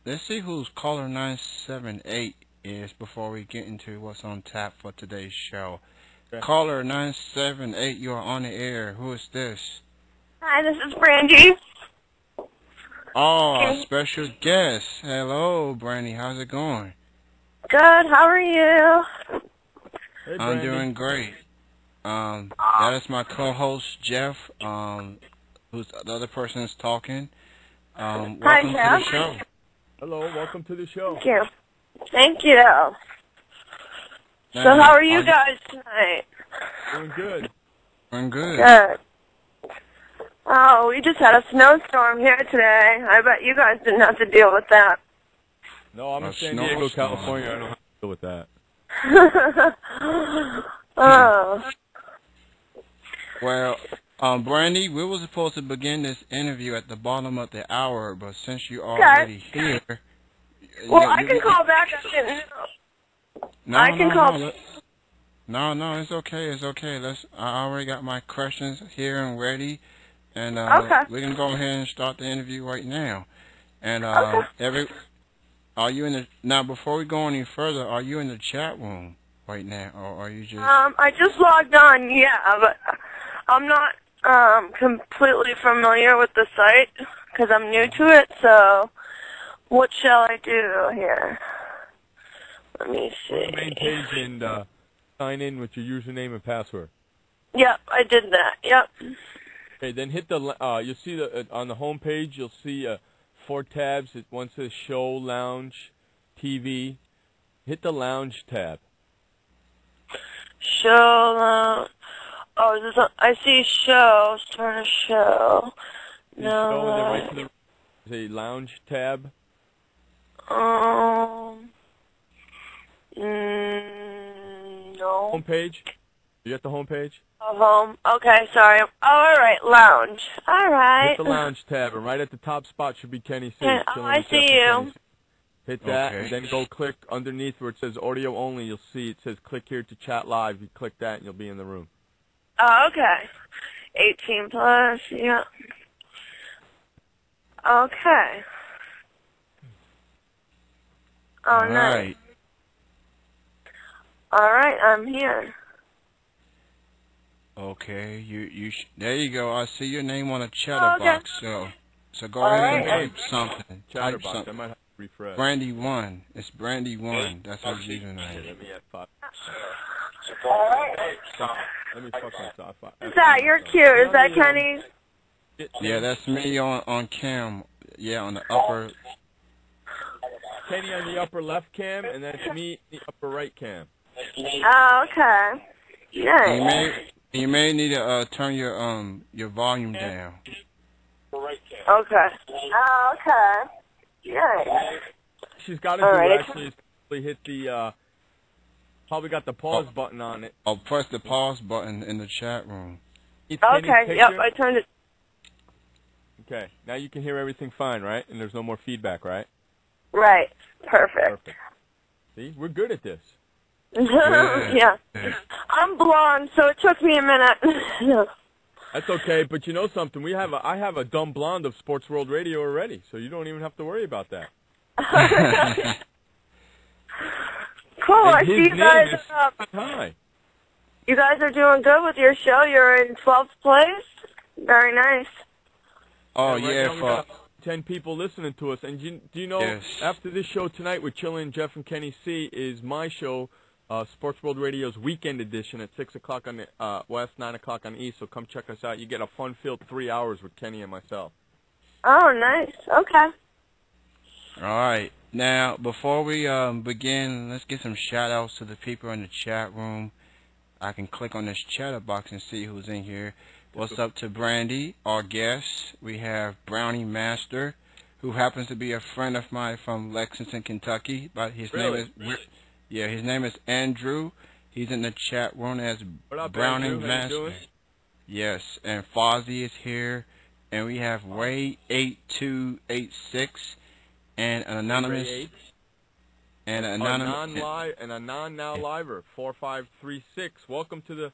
let's see who's caller 978 is before we get into what's on tap for today's show. Okay. Caller 978, you are on the air. Who is this? Hi, this is Brandie. Oh, a special guest. Hello, Brandie. How's it going? Good. How are you? Hey, I'm Brandie. doing great. That is my co-host Jeff. Who's the other person is talking. Welcome Hi, to the Jeff. show. Hello, welcome to the show. Thank you. Thank you. So Now, how are you guys tonight? Doing good. Doing good. Good. Oh, we just had a snowstorm here today. I bet you guys didn't have to deal with that. No, I'm in A San Diego, snowstorm. California. I don't have to deal with that. Oh. Well, Brandie, we were supposed to begin this interview at the bottom of the hour, but since you're already here, Well, I can call back. I didn't know. No, I can call. No, it's okay. It's okay. I already got my questions here and ready, and Okay. we can go ahead and start the interview right now. And Okay. are you in the now? Before we go any further, are you in the chat room right now, or are you just? I just logged on, yeah, but I'm not completely familiar with the site because I'm new to it. So, what shall I do here? Let me Go to see. the main page and sign in with your username and password. Yep, I did that. Yep. Okay, then hit the. You'll see on the home page. You'll see 4 tabs. One says Show, Lounge, TV. Hit the Lounge tab. Show. Oh, is this? I see show. Start a show. See Show, and then right to the there's a Lounge tab. No. Home page. You got the home page? Home. Okay, sorry. Oh, all right. Lounge. All right. Hit the Lounge tab, and right at the top spot should be Kenny C. Yeah, oh, Chilling I with see Jeff and you. Kenny C. Hit that, Okay. and then go click underneath where it says audio only. You'll see it says click here to chat live. You click that, and you'll be in the room. Oh, okay. 18 plus. Yeah. Okay. Oh, All nice. right. All right, I'm here. Okay. There you go. I see your name on a chatter Oh, okay. box. So go ahead and right. type something. Type Chatterbox. I something. might have to refresh. Brandie 1. It's Brandie 1. That's his Okay, username. let me add 5. All right. Let me fuck myself. Is that? You're cute. Is that Kenny? Yeah, that's me on cam. Yeah, on the upper. Kenny on the upper left cam, and that's me in the upper right cam. Oh, okay. Nice. You may need to turn your volume down. Okay. Oh, okay. Nice. She's got to All do right. actually is probably hit the probably got the pause button on it. I'll press the pause button in the chat room. It's Kenny's Okay. Yep, picture. I turned it. Okay, now you can hear everything fine, right? And there's no more feedback, right? Right. Perfect. Perfect. See, we're good at this. Yeah. I'm blonde, so it took me a minute. That's okay, but you know something? I have a dumb blonde of Sports World Radio already, so you don't even have to worry about that. Cool. I And see his you guys. name is Hi. You guys are doing good with your show. You're in 12th place. Very nice. Oh And right yeah, now we for got 10 people listening to us. And do you know, Yes. after this show tonight with Chillin', Jeff and Kenny C is my show, Sports World Radio's Weekend Edition at 6 o'clock on the West, 9 o'clock on the East. So come check us out. You get a fun-filled 3 hours with Kenny and myself. Oh, nice. Okay. all right. Now before we begin, let's get some shout outs to the people in the chat room. I can click on this chatter box and see who's in here. What's up to Brandie, our guest? We have Brownie Master, who happens to be a friend of mine from Lexington, Kentucky. But his Really? his name is Andrew. He's in the chat room as What up, Brownie Andrew? How you Master. doing? Yes, and Fozzie is here, and we have Ray8286 and an anonymous Ray 8. and an A anonymous. non-live and a non-now liver 4536. Welcome to the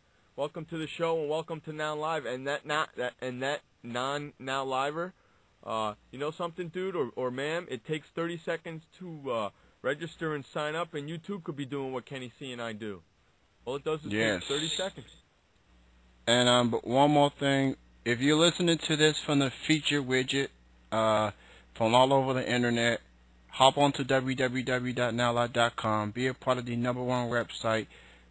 show and welcome to Now Live. And that non-now liver You know something, dude, or ma'am? It takes 30 seconds to register and sign up, and you too could be doing what Kenny C and I do. All it does is take 30 seconds. And but one more thing, if you're listening to this from the feature widget, from all over the internet, hop onto www.nowlive.com. Be a part of the #1 website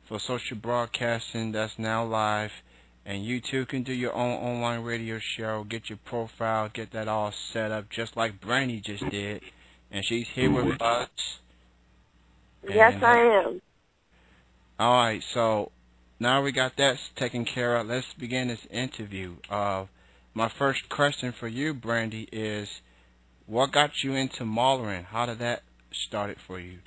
for social broadcasting that's now live. And you too can do your own online radio show, get your profile, get that all set up, just like Brandie just did. And she's here with us. Yes, I am. Alright, so now we got that taken care of. Let's begin this interview. My first question for you, Brandie, is what got you into modeling? How did that start for you?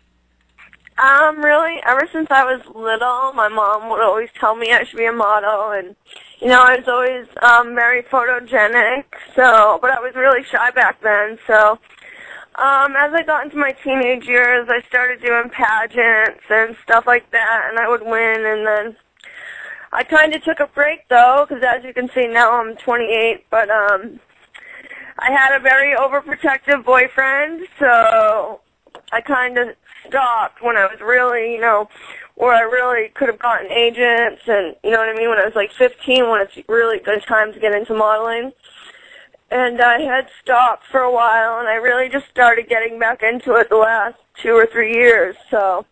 Really, ever since I was little, my mom would always tell me I should be a model, and, you know, I was always, very photogenic, so, but I was really shy back then, so, as I got into my teenage years, I started doing pageants and stuff like that, and I would win, and then I kind of took a break, though, because as you can see now I'm 28, but, I had a very overprotective boyfriend, so I kind of stopped when I was really, you know, where I really could have gotten agents and, you know what I mean, when I was like 15, when it's really good time to get into modeling. And I had stopped for a while, and I really just started getting back into it the last 2 or 3 years. So,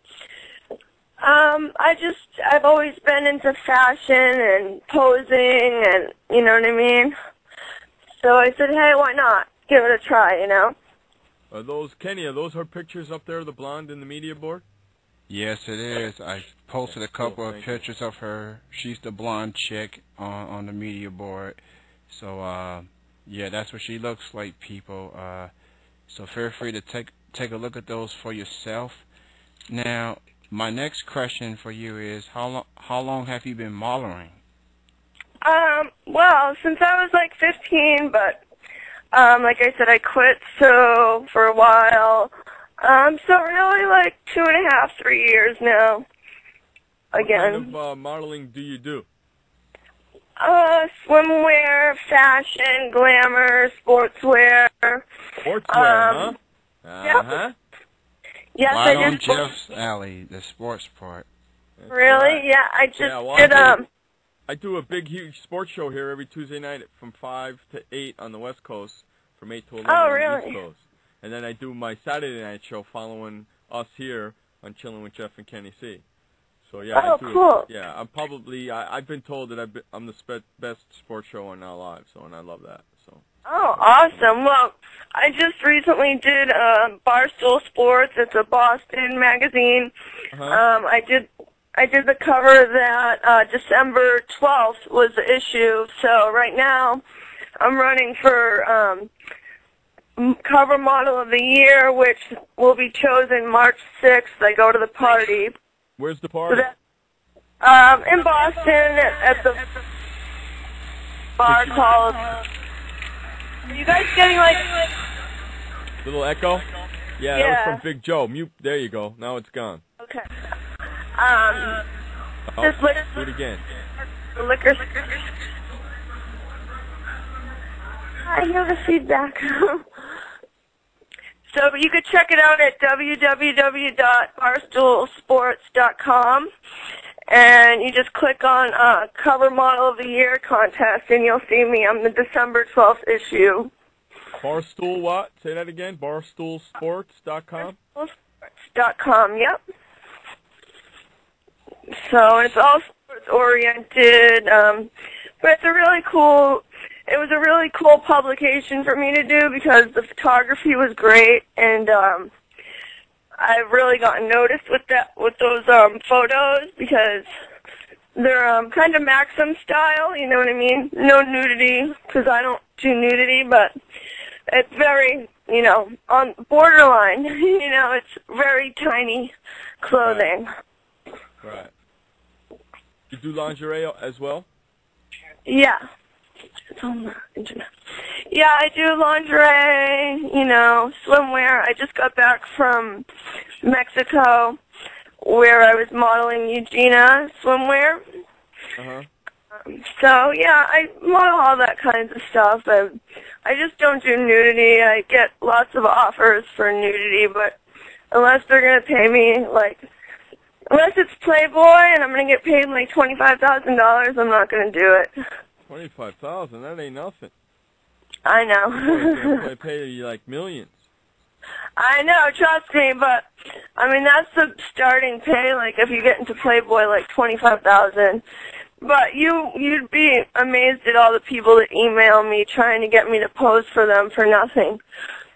I've always been into fashion and posing and, you know what I mean? So I said, hey, why not? Give it a try, you know? Are those, Kenny, are those her pictures up there, the blonde in the media board? Yes, it is. I posted a couple of pictures of her. She's the blonde chick on the media board. So, yeah, that's what she looks like, people. So feel free to take a look at those for yourself. Now, my next question for you is, how long have you been modeling? Well, since I was like 15, but like I said, I quit for a while. So really like 2.5, 3 years now. Again. What kind of modeling do you do? Swimwear, fashion, glamour, sportswear. Sportswear, huh? Yeah. Yes, right I on did. Jeff's alley, the sports part. Really? Yeah, I just did I do a big, huge sports show here every Tuesday night from 5 to 8 on the West Coast, from 8 to 11 on the East Coast. And then I do my Saturday night show following us here on Chilling with Jeff and Kenny C. So, yeah, I do cool. Yeah, I'm probably, I've been told that I'm the best sports show on Now Live, so, and I love that. So. Oh, awesome. Well, I just recently did Barstool Sports. It's a Boston magazine. I did the cover of that December 12th was the issue. So right now I'm running for cover model of the year, which will be chosen March 6th. I go to the party. Where's the party? So in Boston at the bar called... Are you guys getting like... Little echo? Yeah, that was from Big Joe. Mute. There you go. Now it's gone. Okay. Do it again. Liquor. I hear the feedback. So you could check it out at www.barstoolsports.com, and you just click on Cover Model of the Year contest, and you'll see me. I'm the December 12th issue. Barstool what? Say that again. Barstoolsports.com? Barstoolsports.com, yep. So it's all sports oriented, but it's a really cool. It was a really cool publication for me to do because the photography was great, and I've really gotten noticed with those photos because they're kind of Maxim style. You know what I mean? No nudity because I don't do nudity, but it's very, you know, on borderline. You know, it's very tiny clothing. Right. You do lingerie as well? Yeah. It's on the internet. Yeah, I do lingerie, you know, swimwear. I just got back from Mexico where I was modeling Eugenia swimwear. So yeah, I model all that kinds of stuff. I just don't do nudity. I get lots of offers for nudity, but unless they're gonna pay me unless it's Playboy and I'm gonna get paid like $25,000, I'm not gonna do it. 25,000? That ain't nothing. I know. They pay you like millions. I know, trust me, but I mean that's the starting pay. Like if you get into Playboy, like 25,000. But you'd be amazed at all the people that email me trying to get me to pose for them for nothing.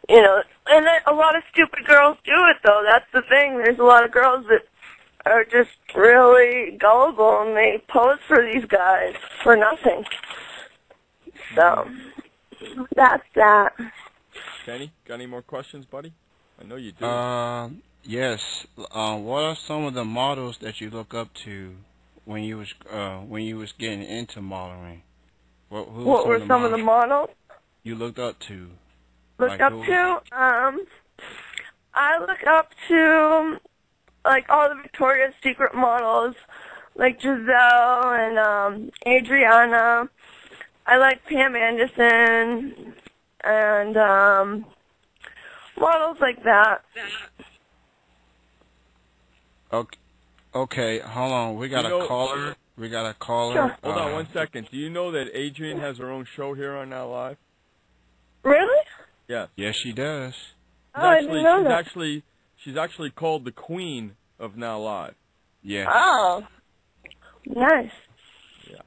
You know, and a lot of stupid girls do it though. That's the thing. There's a lot of girls that are just really gullible and they pose for these guys for nothing. So that's that. Kenny, got any more questions, buddy? I know you do. Yes. What are some of the models that you look up to when you was getting into modeling? What were some of the models you looked up to? I look up to like all the Victoria's Secret models, like Giselle and Adriana. I like Pam Anderson and models like that. Okay, hold on. We got a caller. Sure. Hold on 1 second. Do you know that Adrian has her own show here on Now Live? Really? Yes. Yes, she does. I didn't know that. She's actually called the Queen of Now Live. Yes. Oh, nice. Yeah.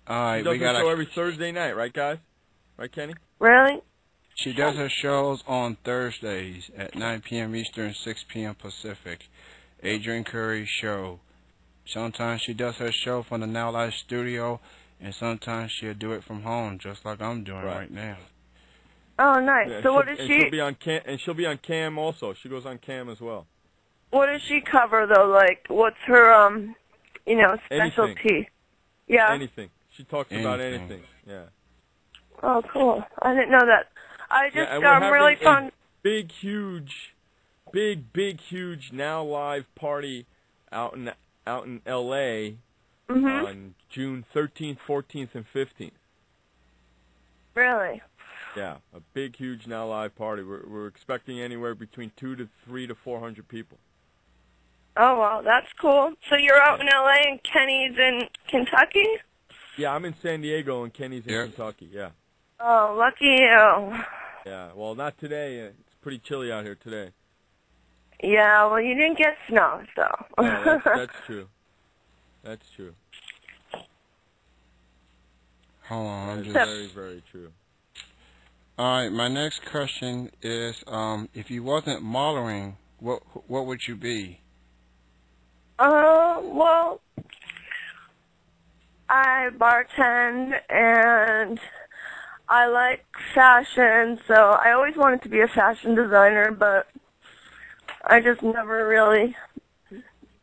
All right, She does her show every Thursday night, right, guys? Right, Kenny? Really? She does her shows on Thursdays at 9 p.m. Eastern, 6 p.m. Pacific. Adrian Curry's show. Sometimes she does her show from the Now Live studio, and sometimes she'll do it from home, just like I'm doing right now. Oh, nice. Yeah, so what does she? She'll be on Cam also. She goes on Cam as well. What does she cover though? Like, what's her specialty? Anything. Yeah. Anything. She talks about anything. Yeah. Oh, cool. I didn't know that. I'm really fun. Big, huge Now Live party out in L.A. on June 13th, 14th, and 15th. Really? Yeah, a big, huge Now Live party. We're expecting anywhere between 300 to 400 people. Oh, wow, that's cool. So you're out in L.A. and Kenny's in Kentucky? Yeah, I'm in San Diego and Kenny's in Kentucky, yeah. Oh, lucky you. Yeah, well, not today. It's pretty chilly out here today. Yeah, well, you didn't get snow, so. Oh, that's true. That's true. Hold on, that's very, very true. All right, my next question is, if you wasn't modeling, what would you be? Well, I bartend and I like fashion, so I always wanted to be a fashion designer, but I just never really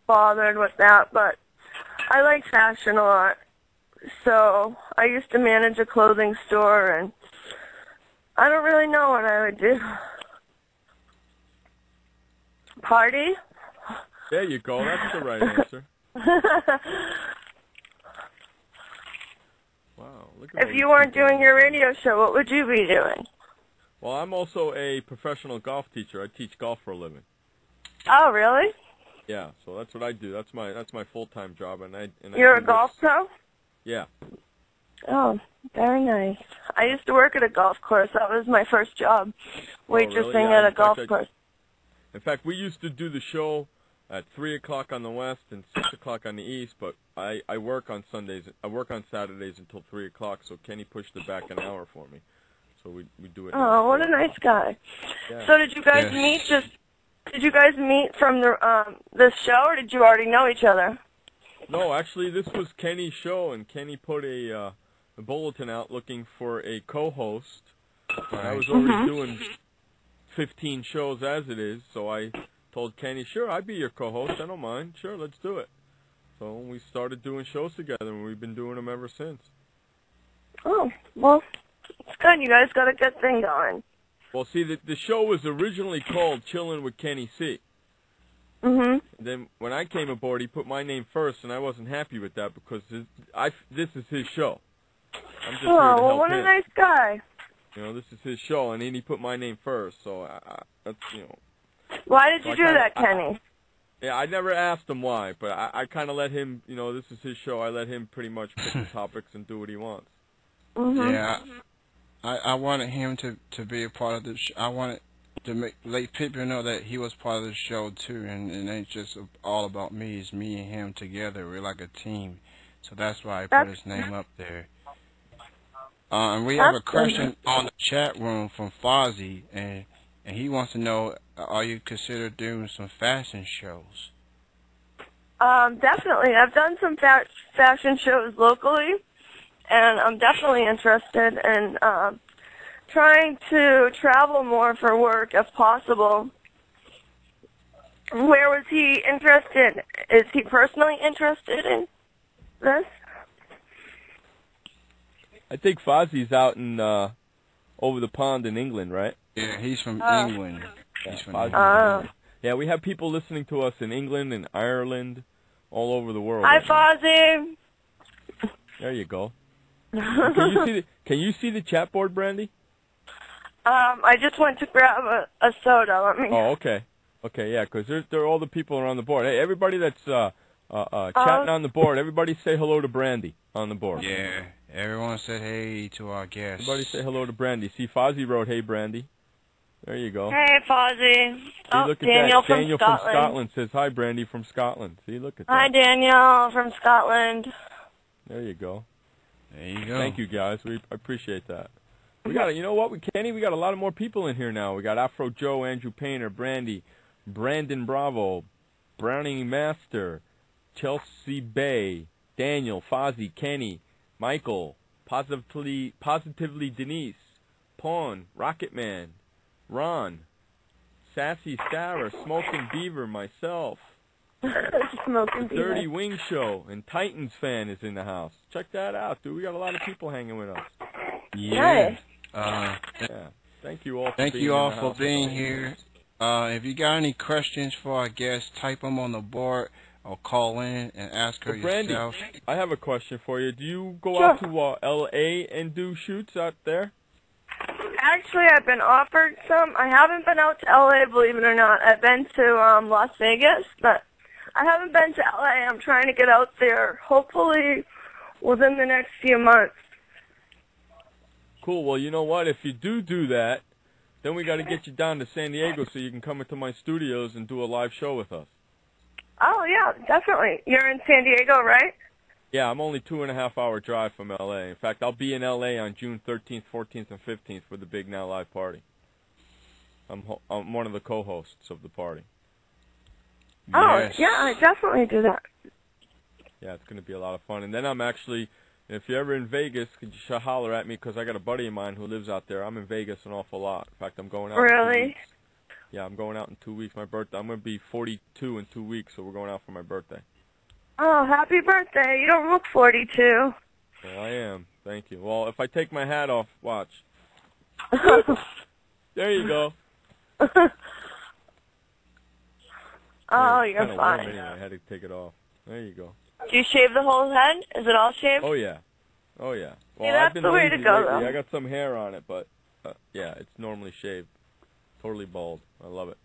bothered with that. But I like fashion a lot, so I used to manage a clothing store, and I don't really know what I would do. Party? There you go. That's the right answer. Wow. Look at if you weren't doing your radio show, what would you be doing? Well, I'm also a professional golf teacher. I teach golf for a living. Oh, really? Yeah, so that's what I do. That's my full-time job, and You're a golf pro? Yeah. Oh, very nice. I used to work at a golf course. That was my first job, waitressing at a golf course. In fact, we used to do the show at 3 o'clock on the west and 6 o'clock on the east, but I work on Sundays. I work on Saturdays until 3 o'clock, so Kenny pushed it back an hour for me. So we do it. Oh, what a nice guy. Yeah. So did you guys meet did you guys meet from this show, or did you already know each other? No, actually, this was Kenny's show, and Kenny put a bulletin out looking for a co-host. And I was already doing 15 shows as it is, so I told Kenny, sure, I'd be your co-host. I don't mind. Sure, let's do it. So we started doing shows together, and we've been doing them ever since. Oh, well, it's good. You guys got a good thing going. Well, see, the show was originally called Chillin' with Kenny C. Mhm. Then when I came aboard, he put my name first, and I wasn't happy with that because this is his show. I'm just here to Oh, well, help what a him. nice guy. You know, this is his show, and then he put my name first. So that's Why did So you I do kinda- that, Kenny? Yeah, I never asked him why, but I kind of let him. You know, this is his show. I let him pretty much pick the topics and do what he wants. Mhm. Yeah, I wanted him to be a part of the I wanted to let people know that he was part of the show too, and it ain't just all about me. It's me and him together. We're like a team. So that's why I put his name up there. And we have a question on the chat room from Fozzie, and he wants to know, are you considered doing some fashion shows? Definitely. I've done some fashion shows locally, and I'm definitely interested in trying to travel more for work if possible. Where was he interested? Is he personally interested in this? I think Fozzie's out in over the pond in England, right? Yeah, he's from England. He's from England. Yeah, we have people listening to us in England and Ireland, all over the world. Hi, Fozzie. There you go. Can you see the chat board, Brandie? I just went to grab a soda. Let me. Oh, okay. Okay, yeah, because there are all the people around the board. Hey, everybody that's chatting on the board, everybody say hello to Brandie on the board. Yeah, everyone said hey to our guests. Everybody say hello to Brandie. See, Fozzie wrote, hey, Brandie. There you go. Hey, Fozzie. See, look at Daniel that. from Daniel Scotland. from Scotland says, hi, Brandie from Scotland. See, look at that. Hi, Daniel from Scotland. There you go. There you go. Thank you, guys. We appreciate that. We got, you know what, Kenny? We got a lot of more people in here now. We got Afro Joe, Andrew Painter, Brandie, Brandon Bravo, Browning Master, Chelsea Bay, Daniel, Fozzie, Kenny, Michael, Positively Denise, Pawn, Rocket Man, Ron, Sassy Sarah, Smoking Beaver, myself, Smoking Beaver. Dirty Wing Show, and Titans fan is in the house. Check that out, dude. We got a lot of people hanging with us. Yeah. Yeah. Thank you all. Thank you all for being here. If you got any questions for our guest, type them on the board or call in and ask her Brandie, yourself. I have a question for you. Do you go out to L.A. and do shoots out there? Actually, I've been offered some. I haven't been out to L.A., believe it or not. I've been to Las Vegas, but I haven't been to L.A. I'm trying to get out there, hopefully within the next few months. Cool. Well, you know what? If you do that, then we got to get you down to San Diego so you can come into my studios and do a live show with us. Oh, yeah, definitely. You're in San Diego, right? Yeah, I'm only 2.5 hour drive from L.A. In fact, I'll be in L.A. on June 13th, 14th, and 15th for the Big Now Live party. I'm one of the co-hosts of the party. Oh, yeah, I definitely do that. Yeah, it's going to be a lot of fun. And then I'm actually, if you're ever in Vegas, could you holler at me because I got a buddy of mine who lives out there. I'm in Vegas an awful lot. In fact, I'm going out in 2 weeks. Yeah, I'm going out in 2 weeks. My birthday. I'm going to be 42 in 2 weeks, so we're going out for my birthday. Oh, happy birthday. You don't look 42. Yeah, I am. Thank you. Well, if I take my hat off, watch. There you go. Oh, Yeah, you're fine. Anyway, I had to take it off. There you go. Do you shave the whole head? Is it all shaved? Oh, yeah. Oh, yeah. Well, that's I've been the way to lazy go, lately. though. I got some hair on it, but, yeah, it's normally shaved. Totally bald. I love it.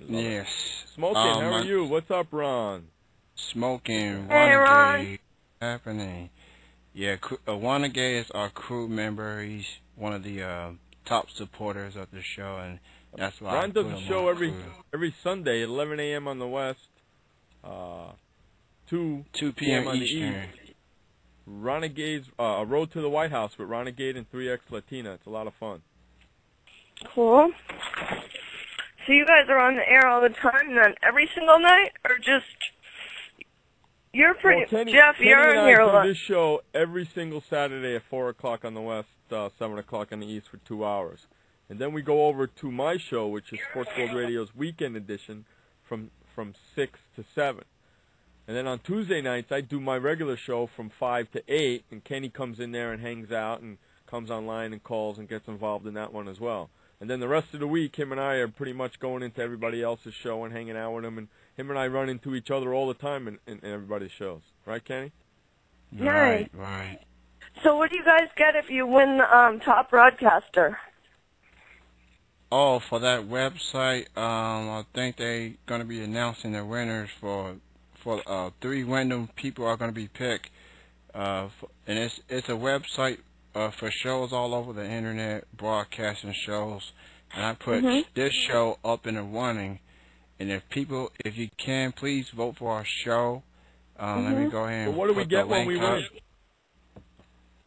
Yes. Smoking, how are you? What's up, Ron? Smoking. Hey, Ron. Happening. Yeah, Wanagay is our crew member. He's one of the top supporters of the show, and that's why Ron does a show every Sunday at 11 a.m. on the West, 2 p.m. on the Eastern. East. Renegade's A Road to the White House with Renegade and 3X Latina. It's a lot of fun. Cool. So you guys are on the air all the time then? Every single night? Or just... You're pretty... Kenny, Jeff, Kenny you're and on here a I lot. do this show every single Saturday at 4 o'clock on the West, 7 o'clock on the East for 2 hours. And then we go over to my show, which is Sports World Radio's Weekend Edition, from 6 to 7. And then on Tuesday nights, I do my regular show from 5 to 8, and Kenny comes in there and hangs out and comes online and calls and gets involved in that one as well. And then the rest of the week, him and I are pretty much going into everybody else's show and hanging out with him. And him and I run into each other all the time in everybody's shows. Right, Kenny? Nice. Right. So what do you guys get if you win the top broadcaster? Oh, for that website, I think they're going to be announcing the winners for 3 random people are going to be picked. And it's a website for shows all over the internet, broadcasting shows. And I put this show up in the running. And if you can, please vote for our show. Let me go ahead and what do we get when we win?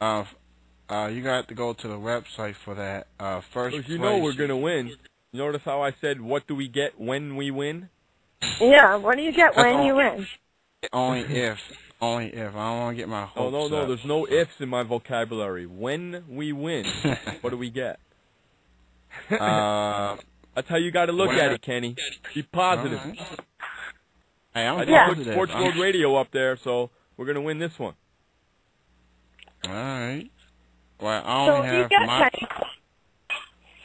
You got to go to the website for that. First Because you place, know we're going to win. You notice how I said, what do we get when we win? Yeah, what do you get when you win? Only if. I don't want to get my hopes No. up. There's no ifs in my vocabulary. When we win, what do we get? That's how you got to look at it, Kenny. Be positive. Right. Hey, I'm I positive. just put Sports World Radio up there, so we're going to win this one. All right. Well, I So only you have get my... Kenny.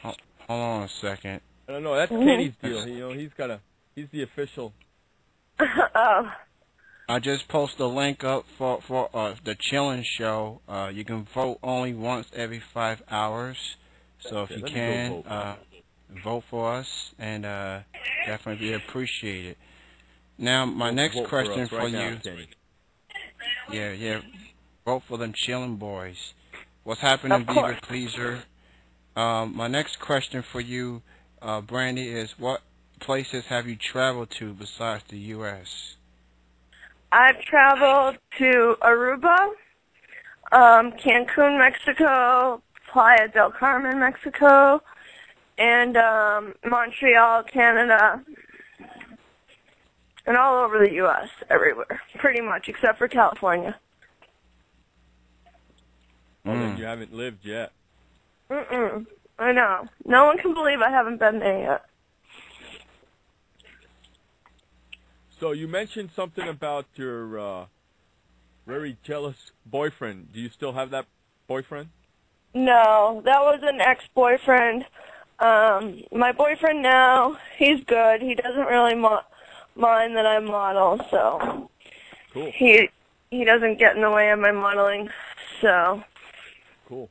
Hold on a second. I don't know. That's Kenny's deal. He's the official. Oh. I just posted a link up for the Chillin' Show. You can vote only once every 5 hours. So if you can, vote for us, and definitely be appreciated. Now, my next question for you. Yeah. Vote for them Chillin' Boys. What's happening, Beaver Pleaser? My next question for you, Brandie, is what places have you traveled to besides the U.S.? I've traveled to Aruba, Cancun, Mexico, Playa del Carmen, Mexico, and Montreal, Canada, and all over the U.S., everywhere, pretty much, except for California. Well, then you haven't lived yet. I know. No one can believe I haven't been there yet. So you mentioned something about your very jealous boyfriend. Do you still have that boyfriend? No, that was an ex-boyfriend. My boyfriend now, he's good. He doesn't really mind that I model, so cool. He doesn't get in the way of my modeling, so. Cool.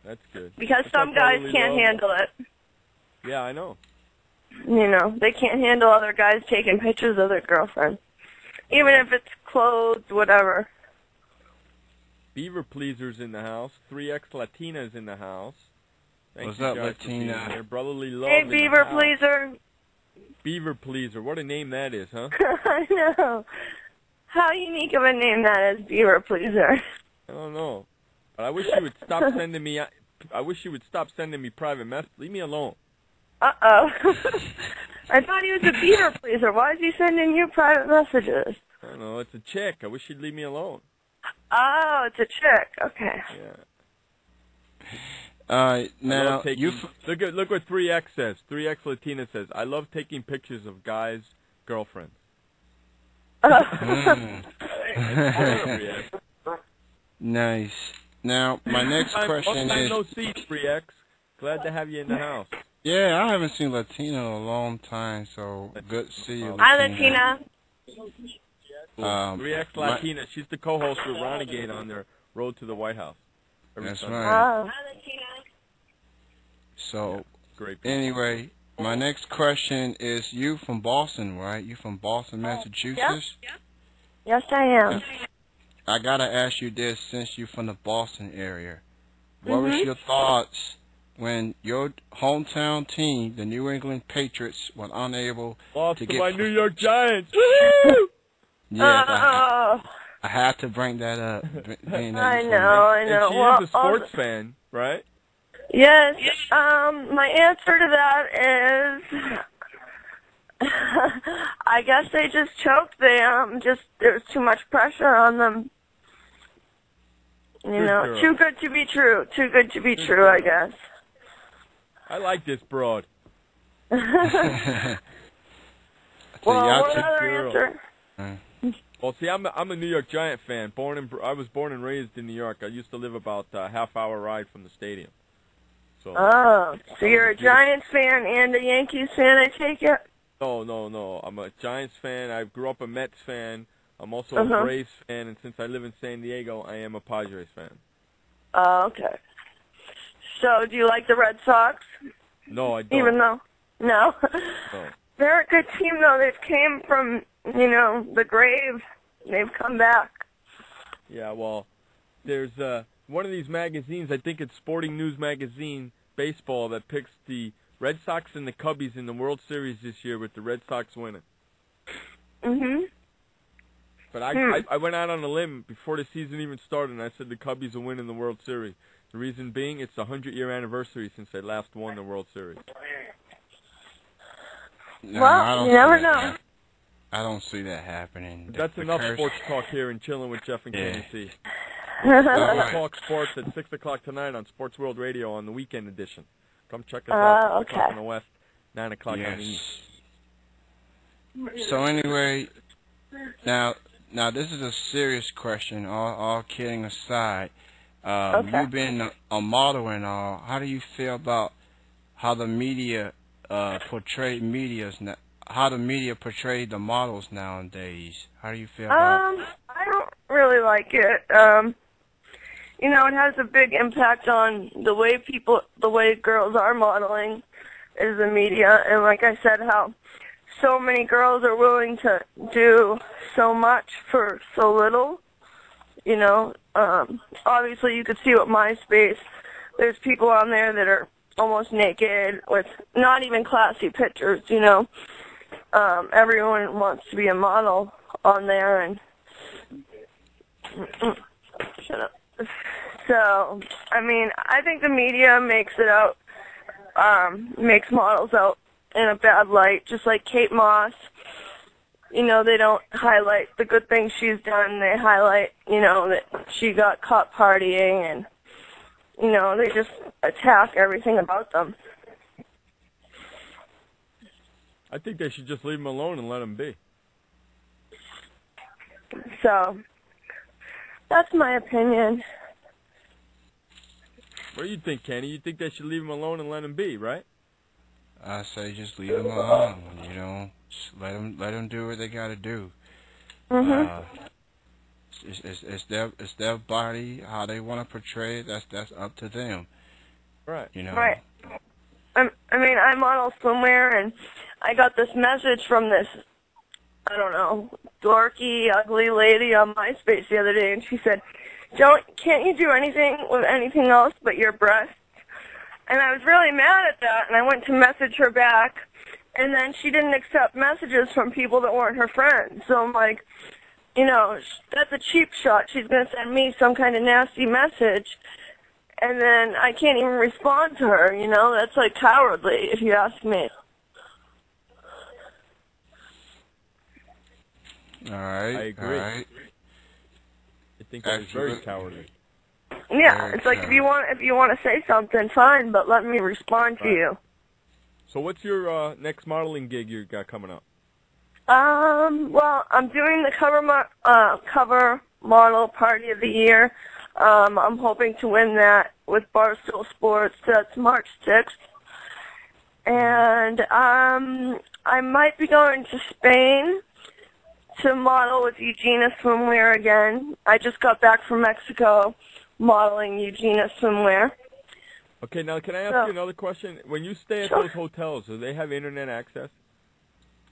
That's good. Because some guys can't handle it. Yeah, I know. You know, they can't handle other guys taking pictures of their girlfriend. Even if it's clothes, whatever. Beaver Pleaser's in the house. 3X Latina's in the house. What's up, Latina? Their brotherly love. Hey, Beaver Pleaser. Beaver Pleaser. What a name that is, huh? I know. How unique of a name that is, Beaver Pleaser. I don't know. But I wish you would stop sending me. I wish you would stop sending me private messages. Leave me alone. Uh-oh. I thought he was a Beaver Pleaser. Why is he sending you private messages? I don't know. It's a chick. I wish you'd leave me alone. Oh, it's a chick. Okay. Yeah. Now look what 3X says. 3X Latina says, "I love taking pictures of guys' girlfriends." Nice. Now, my next question is... no see, 3X. Glad to have you in the house. Yeah, I haven't seen Latina in a long time, so good to see you, Hi, Latina. 3X Latina. She's the co-host with Renegade on their Road to the White House. That's Sunday. right. Hi, Latina. So, Great. anyway, my next question is, you from Boston, right? You from Boston, Massachusetts? Yeah. Yes, I am. I gotta ask you this, since you're from the Boston area. What was your thoughts when your hometown team, the New England Patriots, were unable Lost to to get... my New York Giants. Woo! Yeah, I had to bring that up. I know. And she is a sports fan, right? Yes. My answer to that is... I guess they just choked. There's too much pressure on them. You know, too good to be true. Too good to be true, I guess. I like this broad. Well, what other answer? Well, see, I'm a New York Giant fan. I was born and raised in New York. I used to live about a half-hour ride from the stadium. So you're a Giants fan and a Yankees fan, I take it? No. I'm a Giants fan. I grew up a Mets fan. I'm also a Braves fan, and since I live in San Diego, I am a Padres fan. Okay. So, do you like the Red Sox? No, I don't. Even though? No? No. They're a good team, though. They've came from, the grave. They've come back. Yeah, well, there's one of these magazines, I think it's Sporting News Magazine, baseball, that picks the Red Sox and the Cubbies in the World Series this year, with the Red Sox winning. But I went out on a limb before the season even started, and I said the Cubbies will win in the World Series. The reason being, it's the 100-year anniversary since they last won the World Series. No, well, you never know. I don't see that happening. That's enough sports talk here in Chilling with Jeff and Kenny C. We'll talk sports at 6 o'clock tonight on Sports World Radio on the weekend edition. Come check us out, 6 o'clock on the West, 9 o'clock on the East. So anyway, now this is a serious question, all kidding aside. You've been a model and all. How do you feel about how the media portrayed the models nowadays? How do you feel about I don't really like it. It has a big impact on the way girls are modeling is the media. And like I said, how so many girls are willing to do so much for so little. Obviously you could see with MySpace, there's people on there that are almost naked with not even classy pictures, everyone wants to be a model on there, and shut up. So, I think the media makes models out in a bad light, just like Kate Moss. They don't highlight the good things she's done. They highlight, that she got caught partying, and, they just attack everything about them. I think they should just leave them alone and let them be. So, that's my opinion. What do you think, Kenny? You think they should leave them alone and let them be, right? I say just leave them alone, Just let them do what they got to do. It's their body, how they want to portray it. That's up to them. Right. Right. I model swimwear, and I got this message from this, dorky, ugly lady on MySpace the other day, and she said, can't you do anything with anything else but your breasts? And I was really mad at that, and I went to message her back, and then she didn't accept messages from people that weren't her friends. So I'm like, that's a cheap shot. She's going to send me some kind of nasty message, and then I can't even respond to her, That's like cowardly, if you ask me. All right. I agree. All right. I think that was very cowardly. Yeah, it's like if you want to say something, fine, but let me respond to you. So what's your next modeling gig you got coming up? Well, I'm doing the cover model party of the year. I'm hoping to win that with Barstool Sports. That's March 6th. And I might be going to Spain to model with Eugenia Swimwear again. I just got back from Mexico modeling Eugenia Swimwear. Okay, now can I ask you another question? When you stay at those hotels, do they have internet access?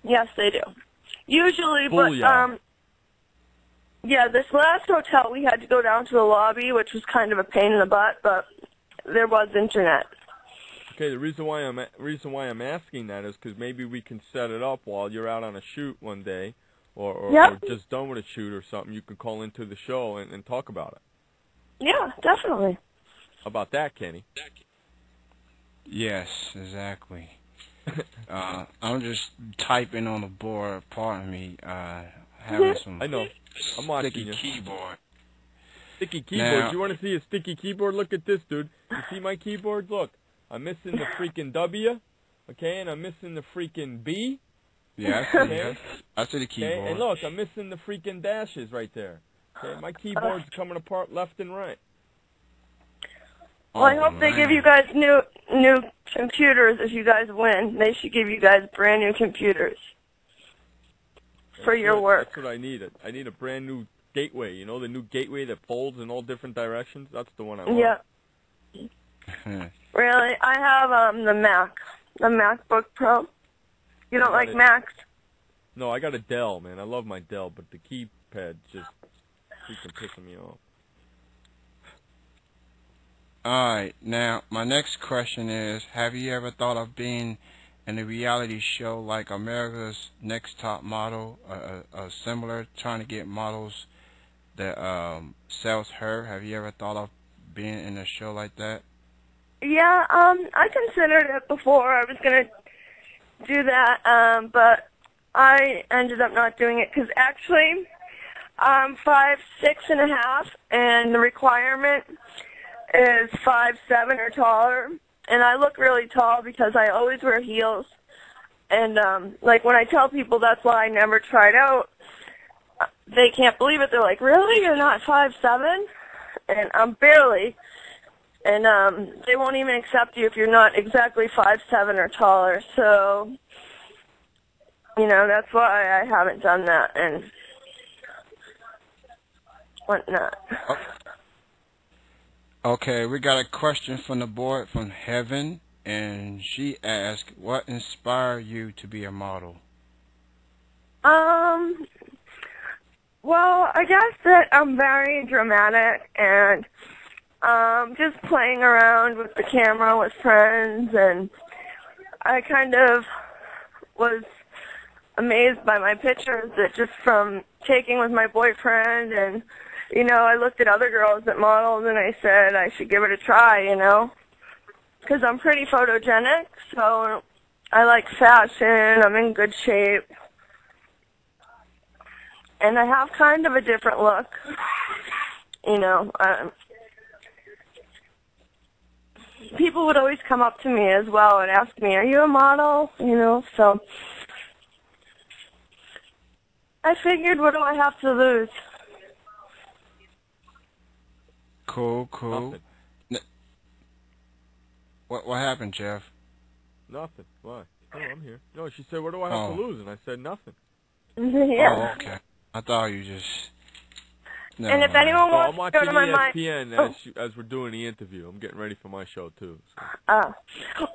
Yes, they do. Usually, Booyah. Yeah, this last hotel we had to go down to the lobby, which was kind of a pain in the butt, but there was internet. Okay, the reason why I'm asking that is because maybe we can set it up while you're out on a shoot one day, or just done with a shoot or something. You can call into the show and talk about it. Yeah, definitely. How about that, Kenny? Yes, exactly. I'm just typing on the board. Pardon me. Having some. I know. I'm watching sticky you. keyboard. Sticky keyboard. Now, You want to see a sticky keyboard? Look at this, dude. You see my keyboard? Look. I'm missing the freaking W, okay, and I'm missing the freaking B. Yeah, I see the keyboard. Okay, and look, I'm missing the freaking dashes right there. Okay, my keyboard's coming apart left and right. Well, I hope they give you guys new computers if you guys win. They should give you guys brand new computers for your work. That's what I need. I need a brand new gateway. You know, the new gateway that folds in all different directions? That's the one I want. Yeah. Really? I have the MacBook Pro. You don't like Macs? No, I got a Dell, man. I love my Dell, but the keypad just keeps pissing me off. Alright, now my next question is, have you ever thought of being in a reality show like America's Next Top Model, similar, trying to get models that sells her? Have you ever thought of being in a show like that? Yeah, I considered it before. I was going to do that, but I ended up not doing it because actually I'm 5'6.5", and the requirement is 5'7" or taller, and I look really tall because I always wear heels. And like when I tell people that's why I never tried out, they can't believe it. They're like, "Really? You're not 5'7"? And I'm barely. And they won't even accept you if you're not exactly 5'7" or taller. So, you know, that's why I haven't done that and whatnot. Okay, we got a question from the board from Heaven, and she asked, what inspired you to be a model? Well, I guess that I'm very dramatic and just playing around with the camera with friends, and I kind of was amazed by my pictures that just from taking with my boyfriend, and you know, I looked at other girls that modeled and I said I should give it a try, you know, because I'm pretty photogenic, so I like fashion, I'm in good shape, and I have kind of a different look, you know. People would always come up to me as well and ask me, are you a model? You know, so I figured, what do I have to lose? Cool. Nothing. What happened, Jeff? Nothing. Why? Oh, I'm here. No, she said, what do I have to lose? And I said, nothing. Yeah. Oh, okay. I thought you just... No, and if anyone I'm wants to go to my ESPN as we're doing the interview. I'm getting ready for my show, too. So.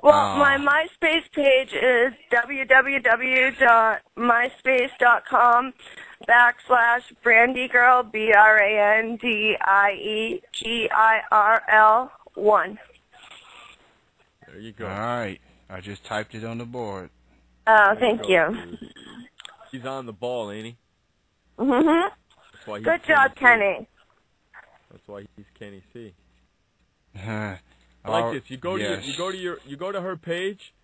Well, my MySpace page is www.myspace.com/brandiegirl, BRANDIEGIRL1. There you go. All right. I just typed it on the board. Oh, thank you. He's on the ball, ain't he? Mm-hmm. Good job, Kenny. That's why he's Kenny C. I like this. You go to her page,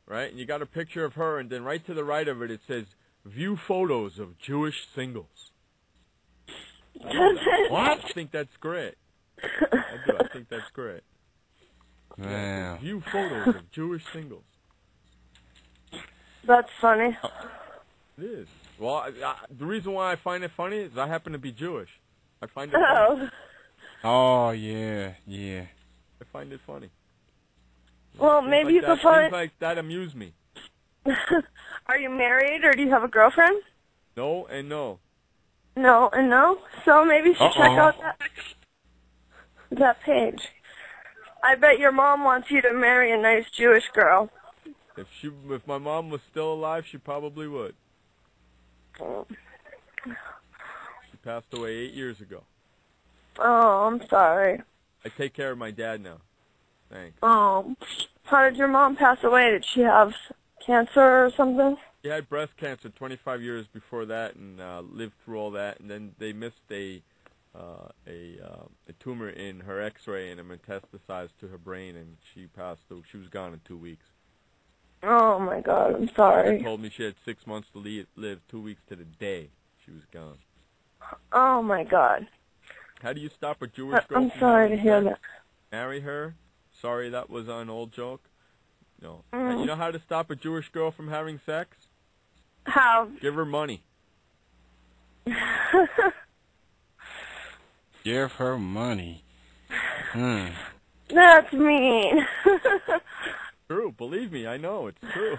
right? And you got a picture of her, and then right to the right of it says view photos of Jewish singles. What? I think that's great. I do. I think that's great. Man. View photos of Jewish singles. That's funny. It is. Well, the reason why I find it funny is I happen to be Jewish. I find it funny. Oh, yeah. I find it funny. Well, maybe you could find... Things like that amuse me. Are you married, or do you have a girlfriend? No and no. No and no? So maybe you should check out that page. I bet your mom wants you to marry a nice Jewish girl. If my mom was still alive, she probably would. She passed away 8 years ago. Oh, I'm sorry. I take care of my dad now. Thanks. Oh, how did your mom pass away? Did she have cancer or something? She had breast cancer 25 years before that, and lived through all that. And then they missed a tumor in her X-ray, and it metastasized to her brain, and she passed. She was gone in 2 weeks. Oh my God, I'm sorry. She told me she had 6 months to live. 2 weeks to the day she was gone. Oh my God. How do you stop a Jewish girl? I'm sorry to hear that. Marry her? Sorry, that was an old joke. No. Mm. You know how to stop a Jewish girl from having sex? How? Give her money. Give her money. That's mean. True, believe me, I know, it's true.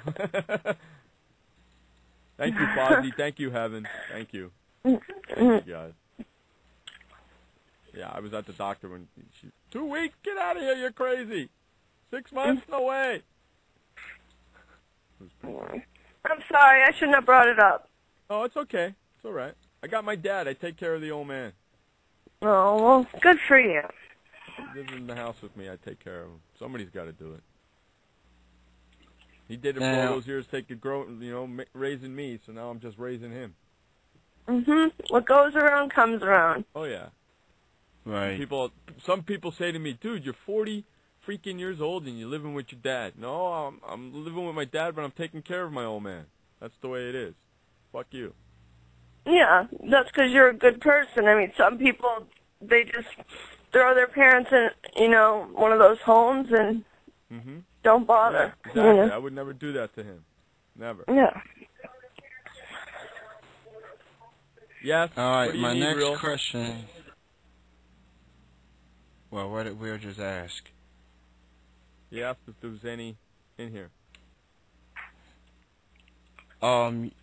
Thank you, Fozzie. Thank you, Heaven. Thank you. Thank you, guys. Yeah, I was at the doctor when she... 2 weeks? Get out of here, you're crazy. 6 months? No way. I'm sorry, I shouldn't have brought it up. Oh, it's okay. It's all right. I got my dad. I take care of the old man. Oh, well, good for you. He lives in the house with me. I take care of him. Somebody's got to do it. He did it for all those years, raising me, so now I'm just raising him. What goes around comes around. Oh, yeah. Right. Some people say to me, dude, you're 40 freaking years old and you're living with your dad. No, I'm living with my dad, but I'm taking care of my old man. That's the way it is. Fuck you. Yeah, that's because you're a good person. I mean, some people, they just throw their parents in, one of those homes and don't bother. Yeah, exactly. I would never do that to him. Never. Yeah. Yes. All right, what do you my need, next real? question. Well, what did Will just ask? He asked if there was any in here.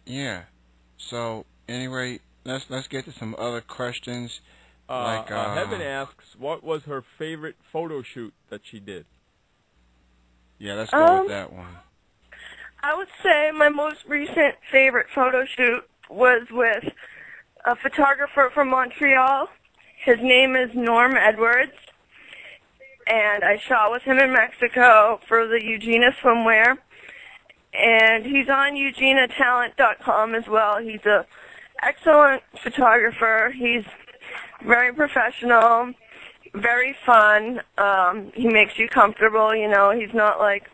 Yeah. So, anyway, let's get to some other questions. Heaven asks, what was her favorite photo shoot that she did? Yeah, let's go with that one. I would say my most recent favorite photo shoot was with a photographer from Montreal. His name is Norm Edwards, and I shot with him in Mexico for the Eugenia swimwear. And he's on EugeniaTalent.com as well. He's an excellent photographer. He's very professional, very fun. He makes you comfortable, He's not like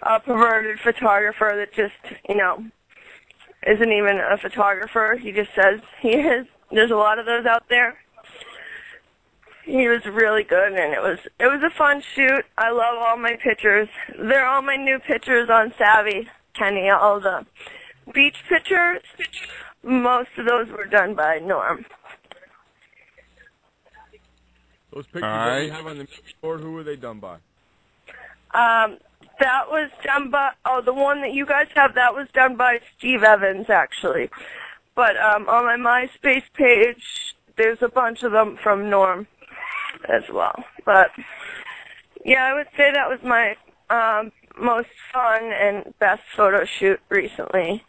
a perverted photographer that just, isn't even a photographer. He just says he is. There's a lot of those out there. He was really good, and it was a fun shoot. I love all my pictures. They're all my new pictures on Savvy, Kenny. All the beach pictures, most of those were done by Norm. Those pictures that you have on the board, who were they done by? That was done by, the one that you guys have, that was done by Steve Evans, actually. But on my MySpace page, there's a bunch of them from Norm as well. But, yeah, I would say that was my most fun and best photo shoot recently.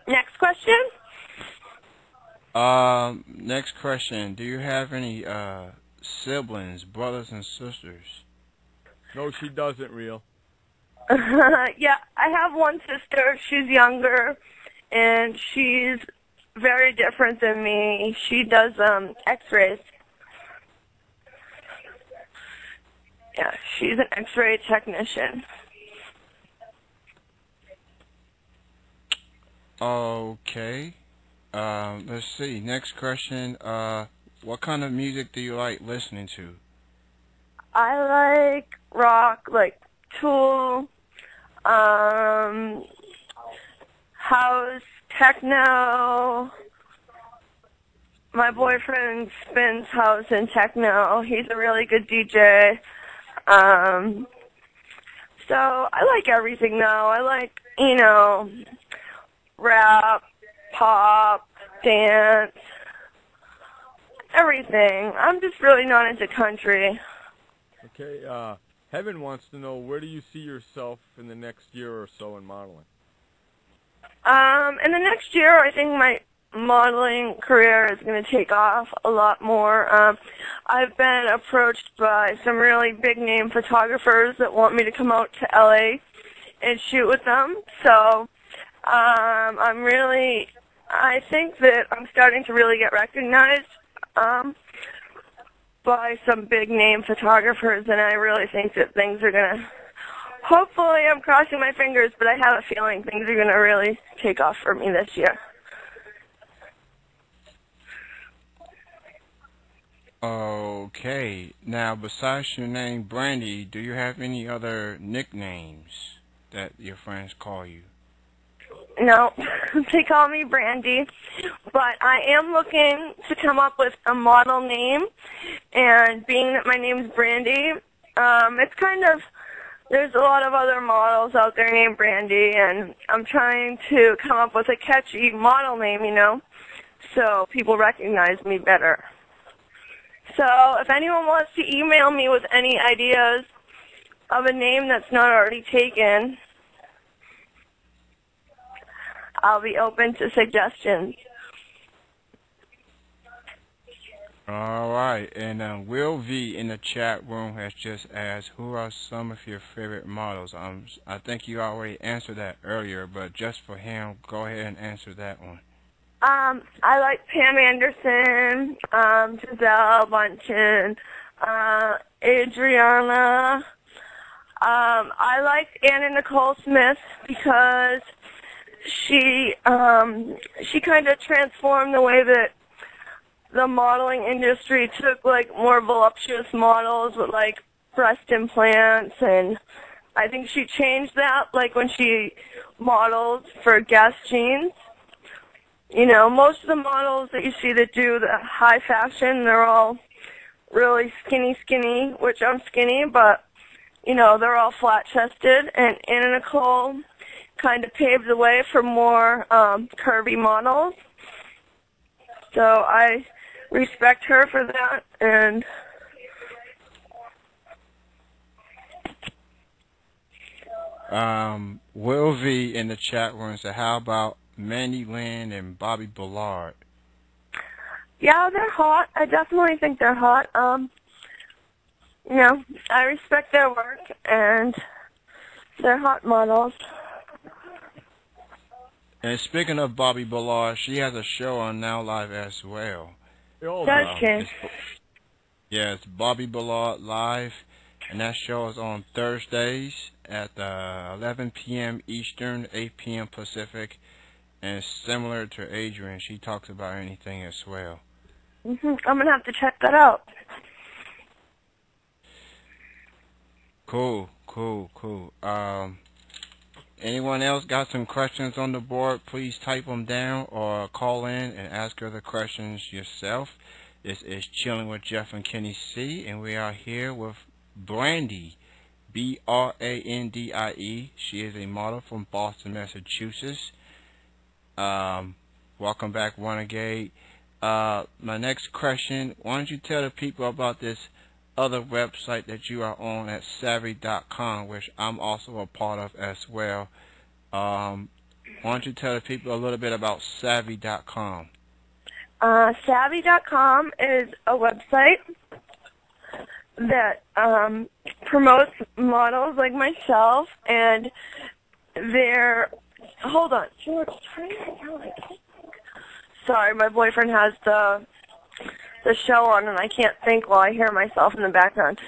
Next question? Next question. Do you have any siblings, brothers and sisters? No, she doesn't, real. Yeah, I have one sister. She's younger, and she's very different than me. She does X-rays. Yeah, she's an X-ray technician. Okay. Let's see. Next question. What kind of music do you like listening to? I like rock, like Tool, house, techno. My boyfriend spins house and techno. He's a really good DJ. So I like everything though. I like, rap, pop, dance, everything. I'm just really not into country. Okay, Heaven wants to know, where do you see yourself in the next year or so in modeling? In the next year, I think my modeling career is going to take off a lot more. I've been approached by some really big-name photographers that want me to come out to LA and shoot with them. So I think that I'm starting to really get recognized by some big-name photographers, and I really think that things are going to, hopefully, I'm crossing my fingers, but I have a feeling things are going to really take off for me this year. Okay. Now, besides your name, Brandie, do you have any other nicknames that your friends call you? No, they call me Brandie, but I am looking to come up with a model name, and being that my name's Brandie, it's kind of, there's a lot of other models out there named Brandie, and I'm trying to come up with a catchy model name, you know, so people recognize me better. So if anyone wants to email me with any ideas of a name that's not already taken, I'll be open to suggestions. All right, and Will V in the chat room has just asked, who are some of your favorite models? I think you already answered that earlier, but just for him, go ahead and answer that one. I like Pam Anderson, Giselle Bundchen, Adriana. I like Anna Nicole Smith because she kind of transformed the way that the modeling industry took, like, more voluptuous models with, like, breast implants, and I think she changed that, like, when she modeled for Guess jeans. You know, most of the models that you see that do the high fashion, they're all really skinny, which I'm skinny, but, you know, they're all flat-chested, and Anna Nicole kind of paved the way for more curvy models. So I respect her for that, and Will V in the chat room said, how about Mandy Lynn and Bobby Bullard? yeah, they're hot. I definitely think they're hot. You know, I respect their work, and they're hot models. And speaking of Bobby Bullard, she has a show on Now Live as well. Does she? Yeah, it's Bobby Bullard Live, and that show is on Thursdays at 11 p.m. Eastern, 8 p.m. Pacific, and it's similar to Adrian. She talks about anything as well. I'm going to have to check that out. Cool. Anyone else got some questions on the board? Please type them down or call in and ask her the questions yourself. This is Chilling with Jeff and Kenny C, and we are here with Brandie, Brandie. She is a model from Boston, Massachusetts. Welcome back, Renegade. My next question, why don't you tell the people about this other website that you are on at savvy.com, which I'm also a part of as well. Why don't you tell the people a little bit about savvy.com? Savvy.com is a website that promotes models like myself, and they're... Hold on, George, turn it down. Sorry, my boyfriend has the show on, and I can't think while I hear myself in the background.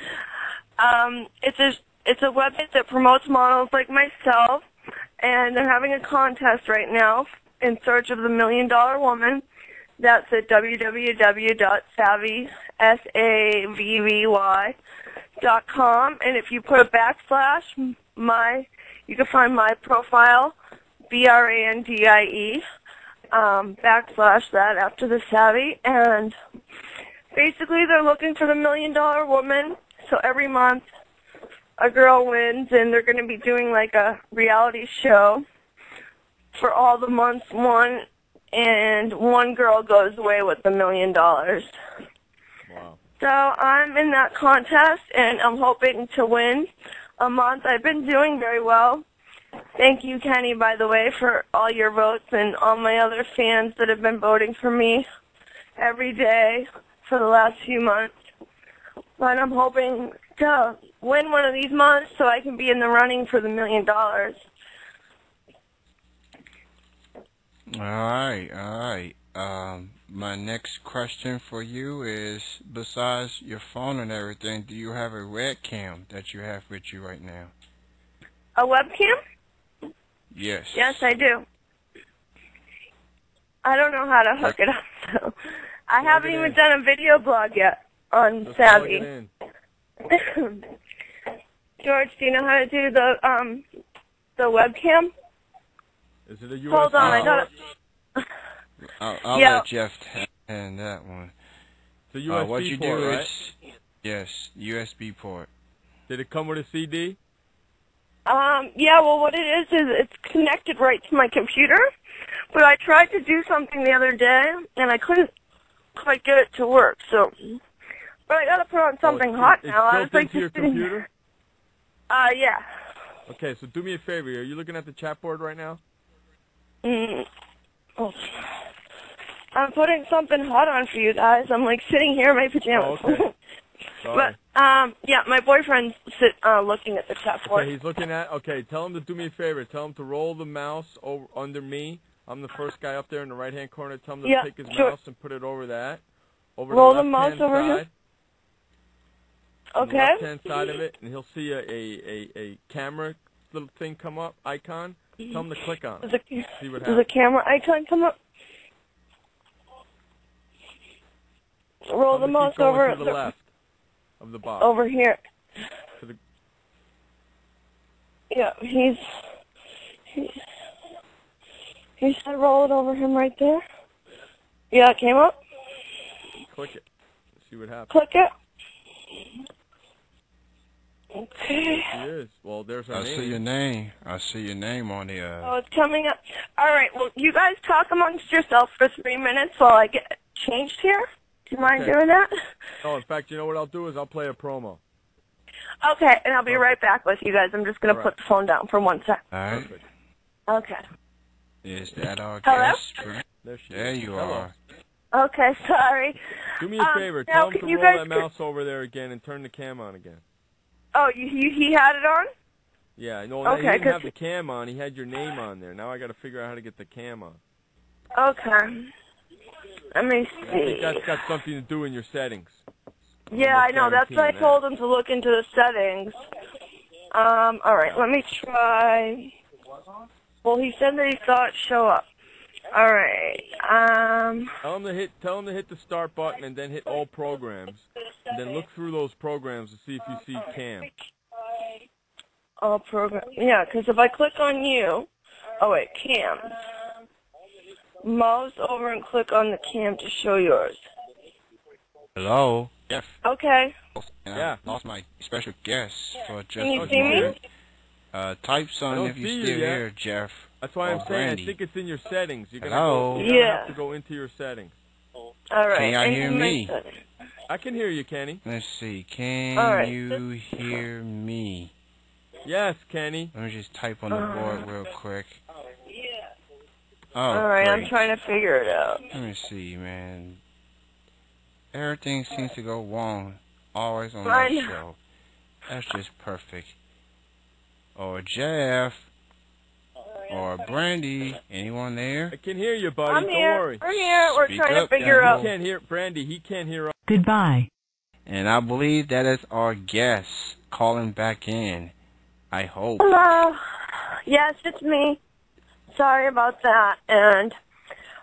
It's a website that promotes models like myself, and they're having a contest right now in search of the $1 Million Woman. That's at www.savvy.com, and if you put a backslash, you can find my profile, Brandie, backslash that after the Savvy, and basically they're looking for the $1 Million Woman. So every month a girl wins, and they're going to be doing like a reality show for all the months won, and one girl goes away with the $1 million. Wow. So I'm in that contest, and I'm hoping to win a month. I've been doing very well. Thank you, Kenny, by the way, for all your votes and all my other fans that have been voting for me every day for the last few months. But I'm hoping to win one of these months so I can be in the running for the $1 million. All right. My next question for you is, besides your phone and everything, do you have a webcam that you have with you right now? A webcam? Yes. Yes, I do. I don't know how to hook it up, though. I haven't even done a video blog yet on Savvy. George, do you know how to do the webcam? Is it a USB Hold on, I port? got I'll Yeah. let Jeff hand that one. It's a USB What you port, do right? is, yes, USB port. Did it come with a CD? Yeah, well, what it is it's connected right to my computer, but I tried to do something the other day, and I couldn't quite get it to work, so, but I gotta put on something hot now. I was It's like built into your just sitting computer? yeah. Okay, so do me a favor. Are you looking at the chat board right now? Oh. I'm putting something hot on for you guys. I'm like sitting here in my pajamas. Oh, okay. Sorry. But, yeah, my boyfriend's looking at the chat board. Okay, he's looking at. Okay, tell him to do me a favor. Tell him to roll the mouse over under me. I'm the first guy up there in the right-hand corner. Tell him to take his mouse and put it over that. Over Roll the the mouse left-hand over side. here. On the Okay. left-hand side of it, and he'll see a camera little thing come up, icon. Tell him to click on it. See what Does a happens. camera icon come up? Roll the mouse Keep going over to the left of the box. over here. To the, Yeah, he said roll it over him right there. Yeah, it came up. click it. See what happens. Click it. Okay. He is. Well, there's our I see your name. I see your name on the. Oh, it's coming up. All right. Well, you guys talk amongst yourself for 3 minutes while I get changed here. Do you mind Okay. doing that? Oh, in fact, you know what I'll do is I'll play a promo. Okay, and I'll be right back with you guys. I'm just going to put the phone down for 1 sec. All right. Perfect. Okay. Is that our Hello? guest? There you are. Okay, sorry. Do me a favor. now Tell him can to you roll guys that mouse over there again and turn the cam on again. Oh, he had it on? Yeah, no, Okay, he didn't 'cause- have the cam on. He had your name on there. Now I got to figure out how to get the cam on. Okay. Let me I think see. that's got something to do in your settings. Yeah, I know. That's why I guaranteeing told him to look into the settings. All right. Let me try. Well, he said that he saw it show up. All right. Tell him to hit the start button and then hit all programs, and then look through those programs to see if you see cam. All program. Yeah, because if I click on you, oh wait, cam. Mouse over and click on the cam to show yours. Hello, Jeff. Okay. And Yeah. I lost my special guest for just Can you a see me? moment. Type I something don't if you're see you still yet. here, Jeff. That's why I'm or saying Brandie. I think it's in your settings. You're Hello? gonna Yeah. have to go into your settings. All right. Can y'all hear into my me? settings. I can hear you, Kenny. Let's see. Can All right. you hear me? Yes, Kenny. Let me just type on the board real quick. Oh, All right. great. I'm trying to figure it out. Let me see, man. Everything seems to go wrong always on I my know. show. That's just perfect. Or Jeff. Or Brandie. Anyone there? I can hear you, buddy. I'm Don't here. worry. We're here. We're Speak trying to up, figure down out. He can't hear Brandie. He can't hear us. Goodbye. And I believe that is our guest calling back in. I hope. Hello. Yes, it's me. Sorry about that. And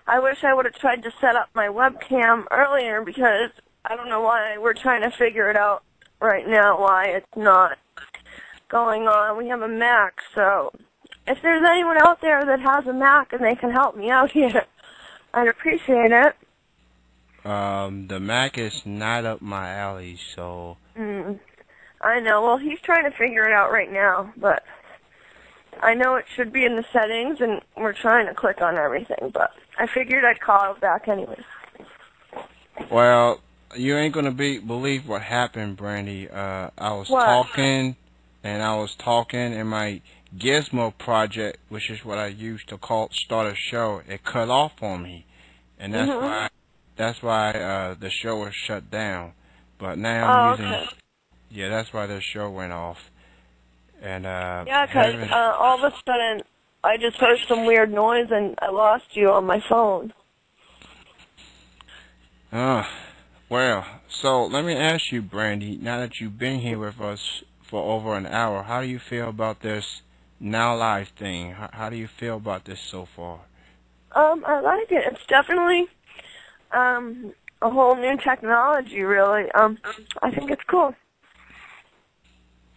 I wish I would have tried to set up my webcam earlier because I don't know why we're trying to figure it out right now why it's not going on. We have a Mac, so if there's anyone out there that has a Mac and they can help me out here, I'd appreciate it. The Mac is not up my alley, so I know. Well, he's trying to figure it out right now, but I know it should be in the settings, and we're trying to click on everything, but I figured I'd call back anyways. well, you ain't gonna believe what happened, Brandie. I was What? talking, and my Gizmo project, which is what I used to start a show, it cut off on me, and that's why the show was shut down. But now I'm using. Okay. Yeah, that's why the show went off. And Yeah, because all of a sudden I just heard some weird noise and I lost you on my phone. Well, so let me ask you, Brandie, now that you've been here with us for over an hour, how do you feel about this Now Live thing? How do you feel about this so far? I like it. It's definitely a whole new technology, really. I think it's cool.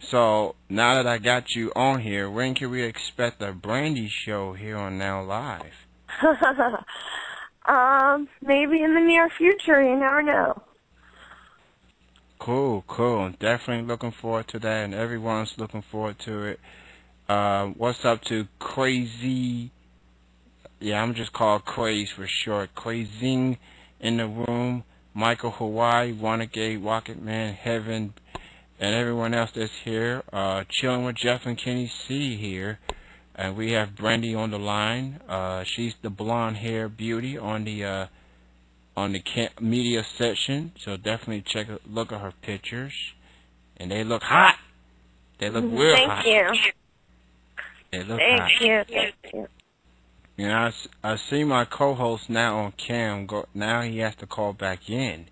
So now that I got you on here, when can we expect a Brandie show here on Now Live? Maybe in the near future. You never know. Cool, cool. I'm definitely looking forward to that, and everyone's looking forward to it. What's up to Crazy? Yeah, I'm just called Craze for short. Crazing in the room. Michael Hawaii, Wanagate, Rocket Man, Heaven, and everyone else that's here. Chilling with Jeff and Kenny C here. And we have Brandie on the line. She's the blonde hair beauty on the media section. So definitely look at her pictures. And they look hot. They look real hot. Thank you. They look hot. Thank you. You know, I see my co-host now on cam. Now he has to call back in.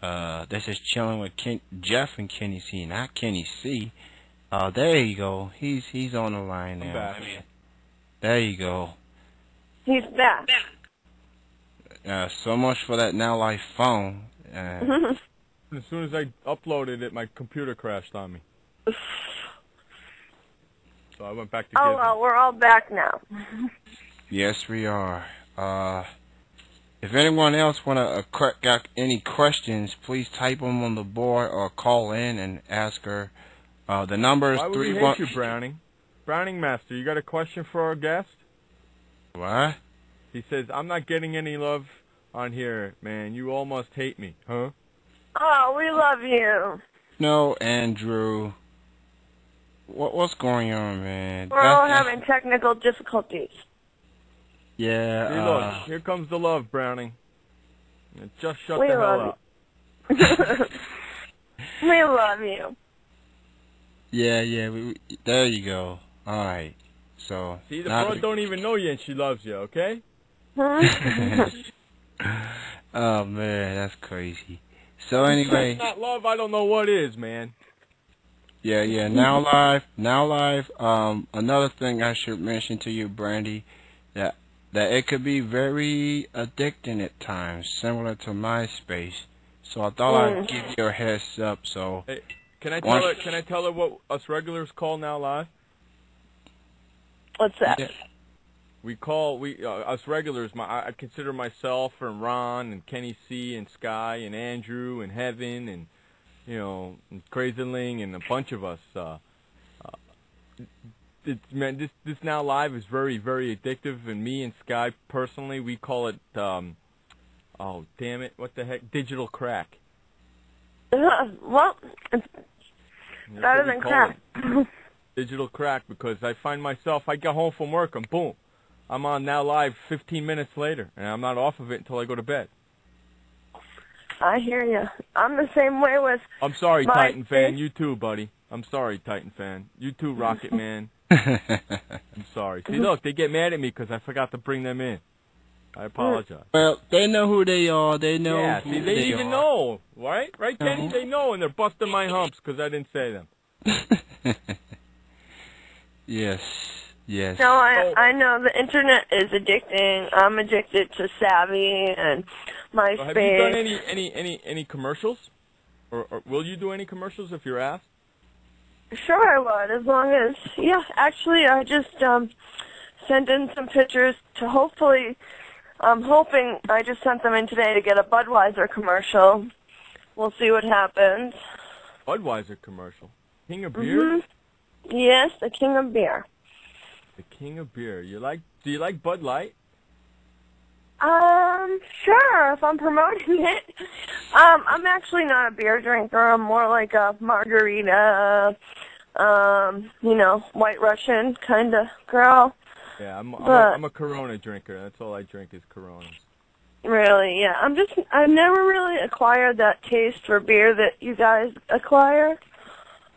This is Chilling with Jeff and Kenny C, not Kenny C. There you go. He's on the line now. I'm back. There you go. He's back. So much for that Now Life phone. As soon as I uploaded it, my computer crashed on me. So I went back to Oh, well, we're all back now. Yes, we are. If anyone else got any questions, please type them on the board or call in and ask her. The number is 3-1. Why would you hate you, Browning? Browning Master, you got a question for our guest? What? He says, I'm not getting any love on here, man. You all must hate me, huh? Oh, we love you. No, Andrew. What's going on, man? We're all having technical difficulties. Yeah. See, look, here comes the love, Browning. Just shut the hell up. We love you. Yeah. There you go. All right. So. See, the broad don't even know you, and she loves you. Okay? Oh man, that's crazy. So anyway. If that's not love, I don't know what is, man. Yeah. Now live. Another thing I should mention to you, Brandie, that it could be very addicting at times, similar to MySpace. So I thought I'd give you a heads up. So. Hey, can I tell her what us regulars call Now Live? What's that? Yeah. Us regulars. I consider myself and Ron and Kenny C and Sky and Andrew and Heaven and and Crazyling and a bunch of us. Man, this Now Live is very, very addictive, and me and Sky personally, we call it oh damn it, what the heck, digital crack. Well, it's better than crack. Digital crack, because I find myself, I get home from work and boom, I'm on Now Live 15 minutes later, and I'm not off of it until I go to bed. I hear you. I'm the same way with. I'm sorry, Titan fan. You too, buddy. I'm sorry, Titan fan. You too, Rocket Man. I'm sorry. See, look, they get mad at me because I forgot to bring them in. I apologize. Well, they know who they are. They know. Yeah, who see, they even know, right? Right, Kenny? They know, and they're busting my humps because I didn't say them. Yes. No, I know the internet is addicting. I'm addicted to Savvy and MySpace. Have you done any commercials? Or will you do any commercials if you're asked? Sure I would, as long as, actually I just sent in some pictures to hopefully, I'm hoping, I just sent them in today to get a Budweiser commercial. We'll see what happens. Budweiser commercial? King of beer? Yes, the king of beer. The king of beer. Do you like Bud Light? Sure, if I'm promoting it. I'm actually not a beer drinker. I'm more like a margarita, White Russian kind of girl. Yeah, I'm a Corona drinker. That's all I drink is Coronas. Really, yeah. I've never really acquired that taste for beer that you guys acquire.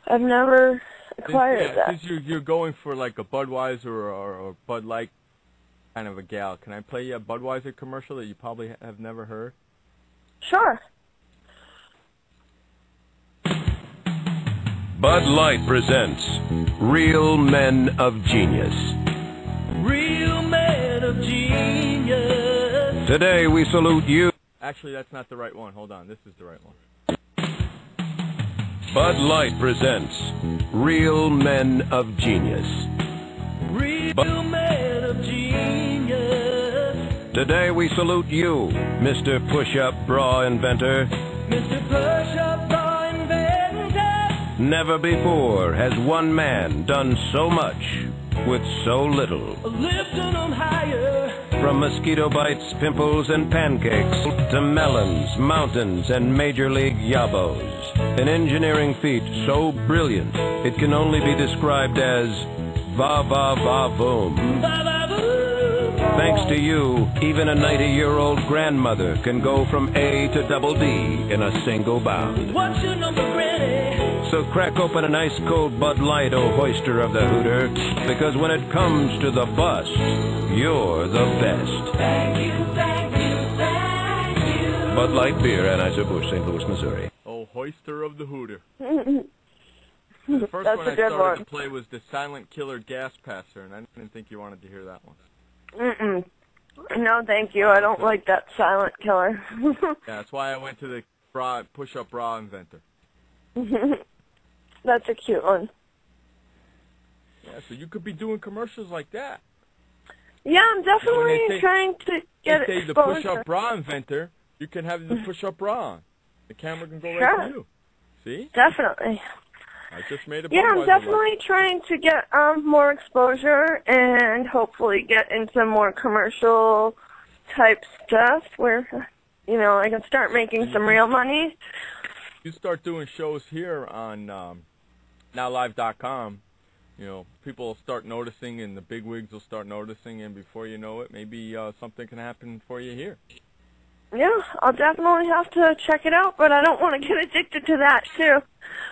I've never acquired that. Since you're going for like a Budweiser or Bud Light kind of a gal, can I play you a Budweiser commercial that you probably have never heard? Sure. Bud Light presents Real Men of Genius. Real Men of Genius. Today we salute you. Actually, that's not the right one. Hold on. This is the right one. Bud Light presents Real Men of Genius. Real men of genius. Today we salute you, Mr. Push-Up Bra Inventor. Mr. Push-Up Bra Inventor. Never before has one man done so much with so little. Lifting them higher. From mosquito bites, pimples, and pancakes to melons, mountains, and Major League yabos. An engineering feat so brilliant it can only be described as va-va-va-voom. Thanks to you, even a 90-year-old grandmother can go from A to double D in a single bound. What's your number, Granny? So crack open an ice-cold Bud Light, oh hoister of the Hooter, because when it comes to the bust, you're the best. Thank you, thank you, thank you. Bud Light Beer, Anheuser-Busch, St. Louis, Missouri. Oh, hoister of the Hooter. The first That's one a I good started one. to play was the Silent Killer Gas Passer, and I didn't think you wanted to hear that one. Mm-mm. No, thank you. I don't like that silent killer. Yeah, that's why I went to the push-up bra inventor. That's a cute one. Yeah, so you could be doing commercials like that. Yeah, I'm definitely they say- trying to get They say the exposure. push-up bra inventor, you can have the push-up bra on. The camera can go right Sure. to you. See? Definitely. I just made a Yeah, I'm Budweiser definitely trying to get more exposure and hopefully get into more commercial type stuff where, I can start making some real money. You start doing shows here on NowLive.com, people will start noticing and the bigwigs will start noticing, and before you know it, maybe something can happen for you here. Yeah, I'll definitely have to check it out, but I don't want to get addicted to that, too.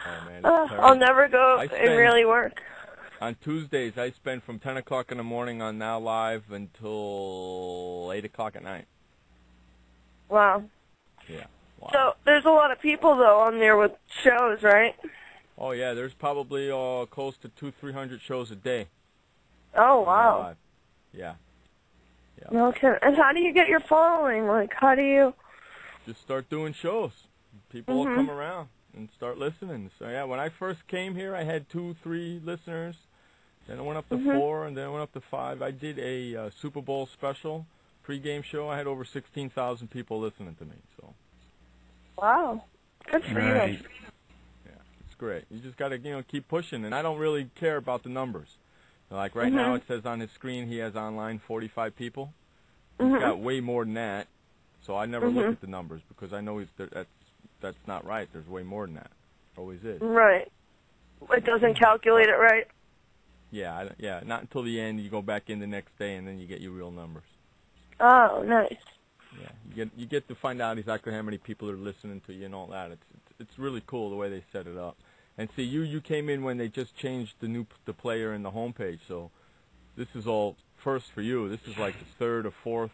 Oh, man, it's I'll terrible. never go and really work. On Tuesdays, I spend from 10 o'clock in the morning on Now Live until 8 o'clock at night. Wow. Yeah. Wow. So there's a lot of people, though, on there with shows, right? Oh, yeah, there's probably close to 200-300 shows a day. Oh, on Now wow. Live. Yeah. Okay. And how do you get your following? Like, how do you... Just start doing shows. People will come around and start listening. So, yeah, when I first came here, I had 2-3 listeners. Then it went up to 4, and then it went up to 5. I did a Super Bowl special pregame show. I had over 16,000 people listening to me. So, Wow. Good for you. Right. yeah, it's great. You just got to, keep pushing. And I don't really care about the numbers. Like right now, it says on his screen he has online 45 people. He's got way more than that. So I never look at the numbers because I know that's not right. There's way more than that. Always is. Right. It doesn't calculate it right. Yeah, not until the end. You go back in the next day, and then you get your real numbers. Oh, nice. Yeah, you get to find out exactly how many people are listening to you and all that. It's really cool the way they set it up. And see, you came in when they just changed the player and the homepage. So this is all first for you. This is like the third or fourth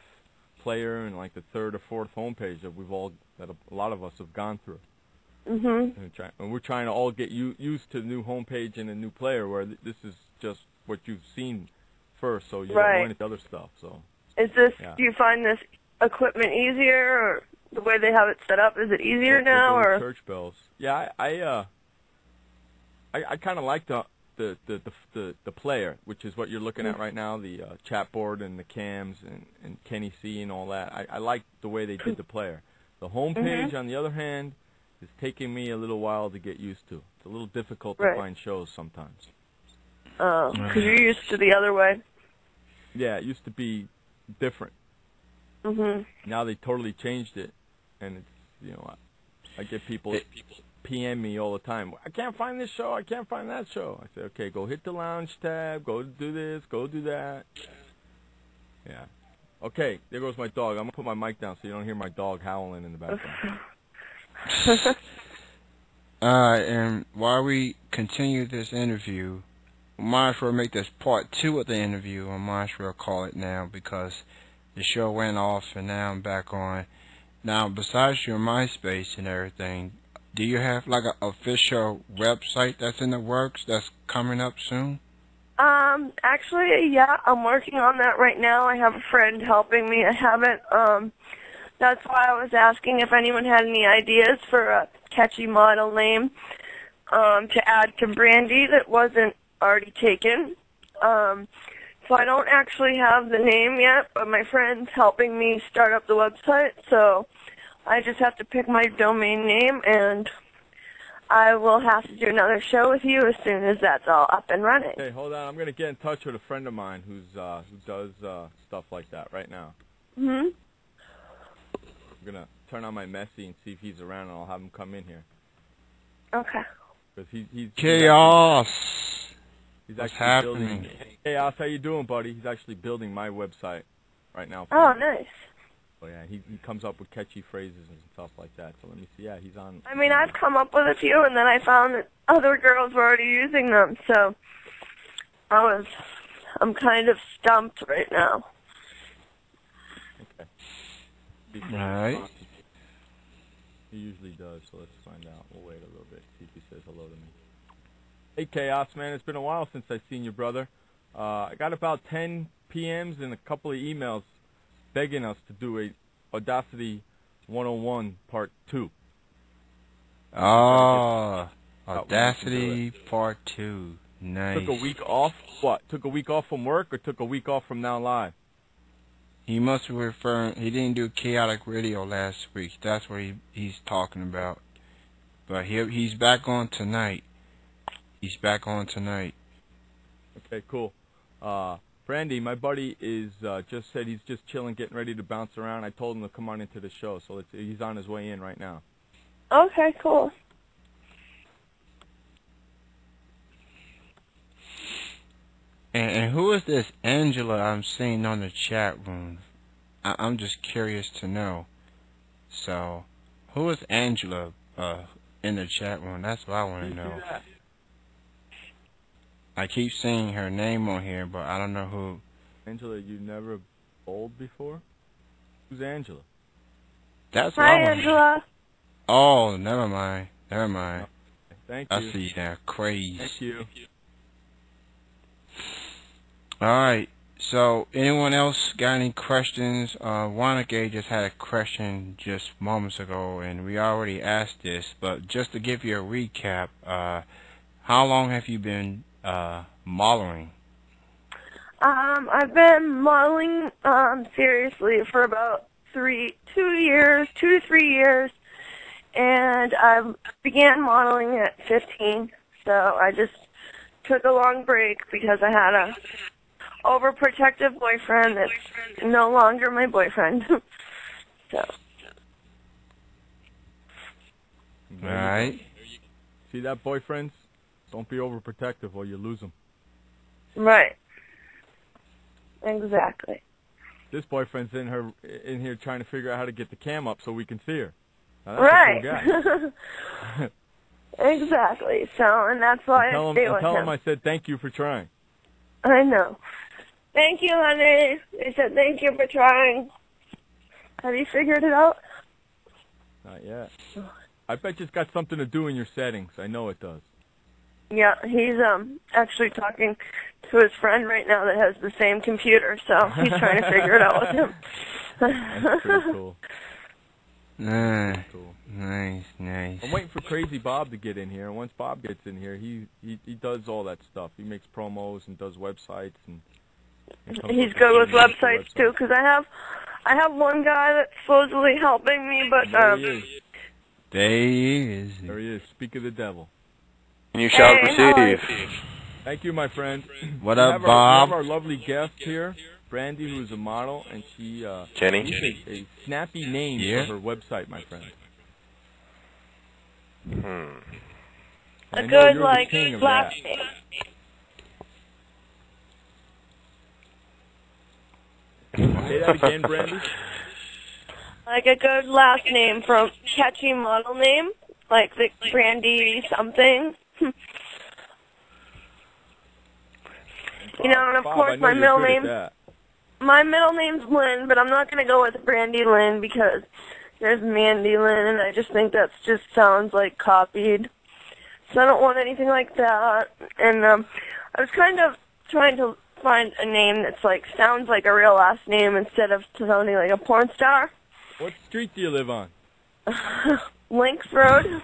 player and like the third or fourth homepage that a lot of us have gone through. And we're trying to all get used to the new homepage and a new player, where this is just what you've seen first, so you don't learn the other stuff. So Is this? Do you find this equipment easier, or the way they have it set up? Is it easier now, or? Church bells. Yeah, I kind of like the player, which is what you're looking at right now, the chat board and the cams and Kenny C and all that. I like the way they did the player. The homepage, on the other hand, is taking me a little while to get used to. It's a little difficult to find shows sometimes. Oh, because you're used to the other way. Yeah, it used to be different. Now they totally changed it, and it's I get people PM me all the time. I can't find this show. I can't find that show. I say, okay, go hit the lounge tab. Go do this. Go do that. Yeah. Okay, there goes my dog. I'm going to put my mic down so you don't hear my dog howling in the background. And while we continue this interview, we might as well make this part 2 of the interview. I might as well call it now because the show went off and now I'm back on. Now, besides your MySpace and everything, do you have like an official website that's in the works that's coming up soon? Actually, yeah, I'm working on that right now. I have a friend helping me. I haven't, that's why I was asking if anyone had any ideas for a catchy model name. to add to Brandie that wasn't already taken. So I don't actually have the name yet, but my friend's helping me start up the website, so I just have to pick my domain name, and I will have to do another show with you as soon as that's all up and running. Hey, hold on. I'm going to get in touch with a friend of mine who does stuff like that right now. Mm-hmm. I'm going to turn on my Messi and see if he's around, and I'll have him come in here. Okay. Because he's Chaos. He's What's actually happening? building. Hey, Al, how you doing, buddy? He's actually building my website right now. Oh, nice. Oh, yeah, he comes up with catchy phrases and stuff like that. So let me see. Yeah, he's on. I mean, I've come up with a few, and then I found that other girls were already using them, so I'm kind of stumped right now. Okay. Right. He usually does, so let's find out. We'll wait a little bit, see if he says hello to me. Hey, Chaos, man. It's been a while since I've seen you, brother. I got about 10 PMs and a couple of emails begging us to do a Audacity 101 Part 2. Oh, Audacity Part 2. Nice. Took a week off? What? Took a week off from work or took a week off from Now Live? He must be referring, he didn't do Chaotic Radio last week. That's what he's talking about. But he's back on tonight. He's back on tonight. Okay, cool. Brandie, my buddy, is just said he's just chilling, getting ready to bounce around. I told him to come on into the show, so he's on his way in right now. Okay, cool. And who is this Angela I'm seeing on the chat room? I'm just curious to know. So, who is Angela in the chat room? That's what I want to know. I keep seeing her name on here, but I don't know who. Angela, you never bowled before? Who's Angela? That's what Hi, I want to know. Angela. Oh, never mind. Never mind. Thank you. I see now. Craze. Thank you. Alright, so anyone else got any questions? Wanake just had a question just moments ago, and we already asked this, but just to give you a recap, how long have you been modeling? I've been modeling seriously for about 2 to 3 years, and I began modeling at 15, so I just took a long break because I had a overprotective boyfriend that's no longer my boyfriend. So. Alright. See that, boyfriends? Don't be overprotective or you lose them. Right. Exactly. This boyfriend's in here trying to figure out how to get the cam up so we can see her. Now, that's Right. a cool guy. Exactly. So, and that's why I stay with tell him. him I said thank you for trying. I know. Thank you, honey. I said thank you for trying. Have you figured it out? Not yet. I bet it's got something to do in your settings. I know it does. Yeah, he's actually talking to his friend right now that has the same computer, so he's trying to figure it out with him. That's pretty cool. Cool. Nice. I'm waiting for Crazy Bob to get in here. Once Bob gets in here, he does all that stuff. He makes promos and does websites and He's good with websites too, because I have one guy that's supposedly helping me, but There he is. There he is. There he is. Speak of the devil. And you shall Hey, how are receive. Thank you, my friend. What We up, have Bob? we have our lovely guest here, Brandie, who is a model, and she Kenny? used a snappy name Yeah. for her website, my friend. a I know good, you're like, the king of last that. name. Say that again, Brandie. Like a good last name from catchy model name, like the Brandie something. You know, and of Bob, course I know my you're middle good at name. that. My middle name's Lynn, but I'm not gonna go with Brandie Lynn because there's Mandy Lynn, and I just think that just sounds like copied. So I don't want anything like that. And I was kind of trying to find a name that's like sounds like a real last name instead of sounding like a porn star. What street do you live on? Links Road.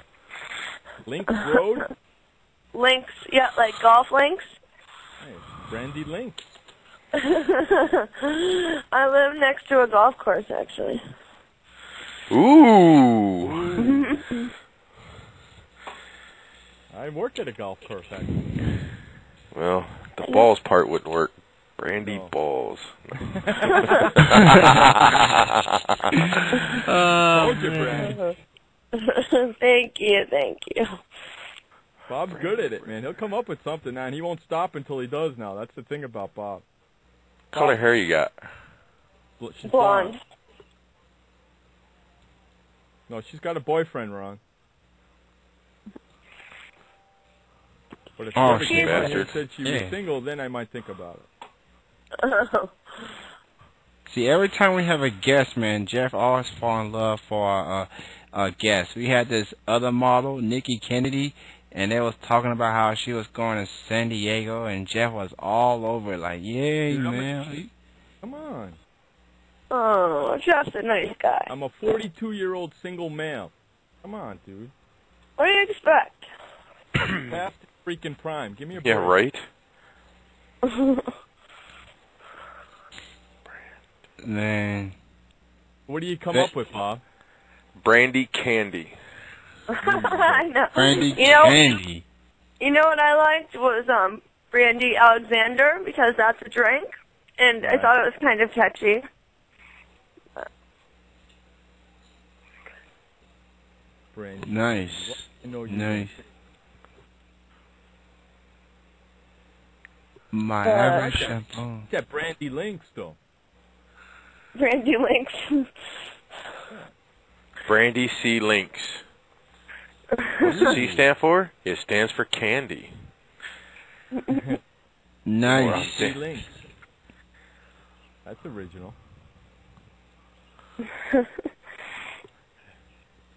Links Road? links, yeah, like golf links. Hey, Brandie Links. I live next to a golf course, actually. Ooh. I work at a golf course, actually. Well, the balls part wouldn't work. Brandie No. balls. Told you, Brandie. Thank you, thank you. Bob's good at it, man. He'll come up with something now, and he won't stop until he does now. That's the thing about Bob. What color hair you got? She's Blonde. No, she's got a boyfriend, Ron. But if she Oh, ever she came out here and bastard. said she was single, then I might think about it. See, every time we have a guest, man, Jeff always fall in love for a guest. We had this other model, Nikki Kennedy, and they was talking about how she was going to San Diego, and Jeff was all over it, like, yay, Dude, man. Come on. Oh, Jeff's a nice guy. I'm a 42-year-old single male. Come on, dude. What do you expect? Past freaking prime. Give me a break. Yeah, right? Man. What do you come up with, Bob? Brandie Candy. I know. Brandie You know, Candy. you know what I liked was Brandie Alexander, because that's a drink, and I thought it was kind of catchy. Brandie. Nice. I know you. Nice. My average shampoo. Yeah, Brandie Links, though. Brandie Links. Brandie C. Links. What's the C stand for? It stands for candy. Nice. Brandie Links. That's original.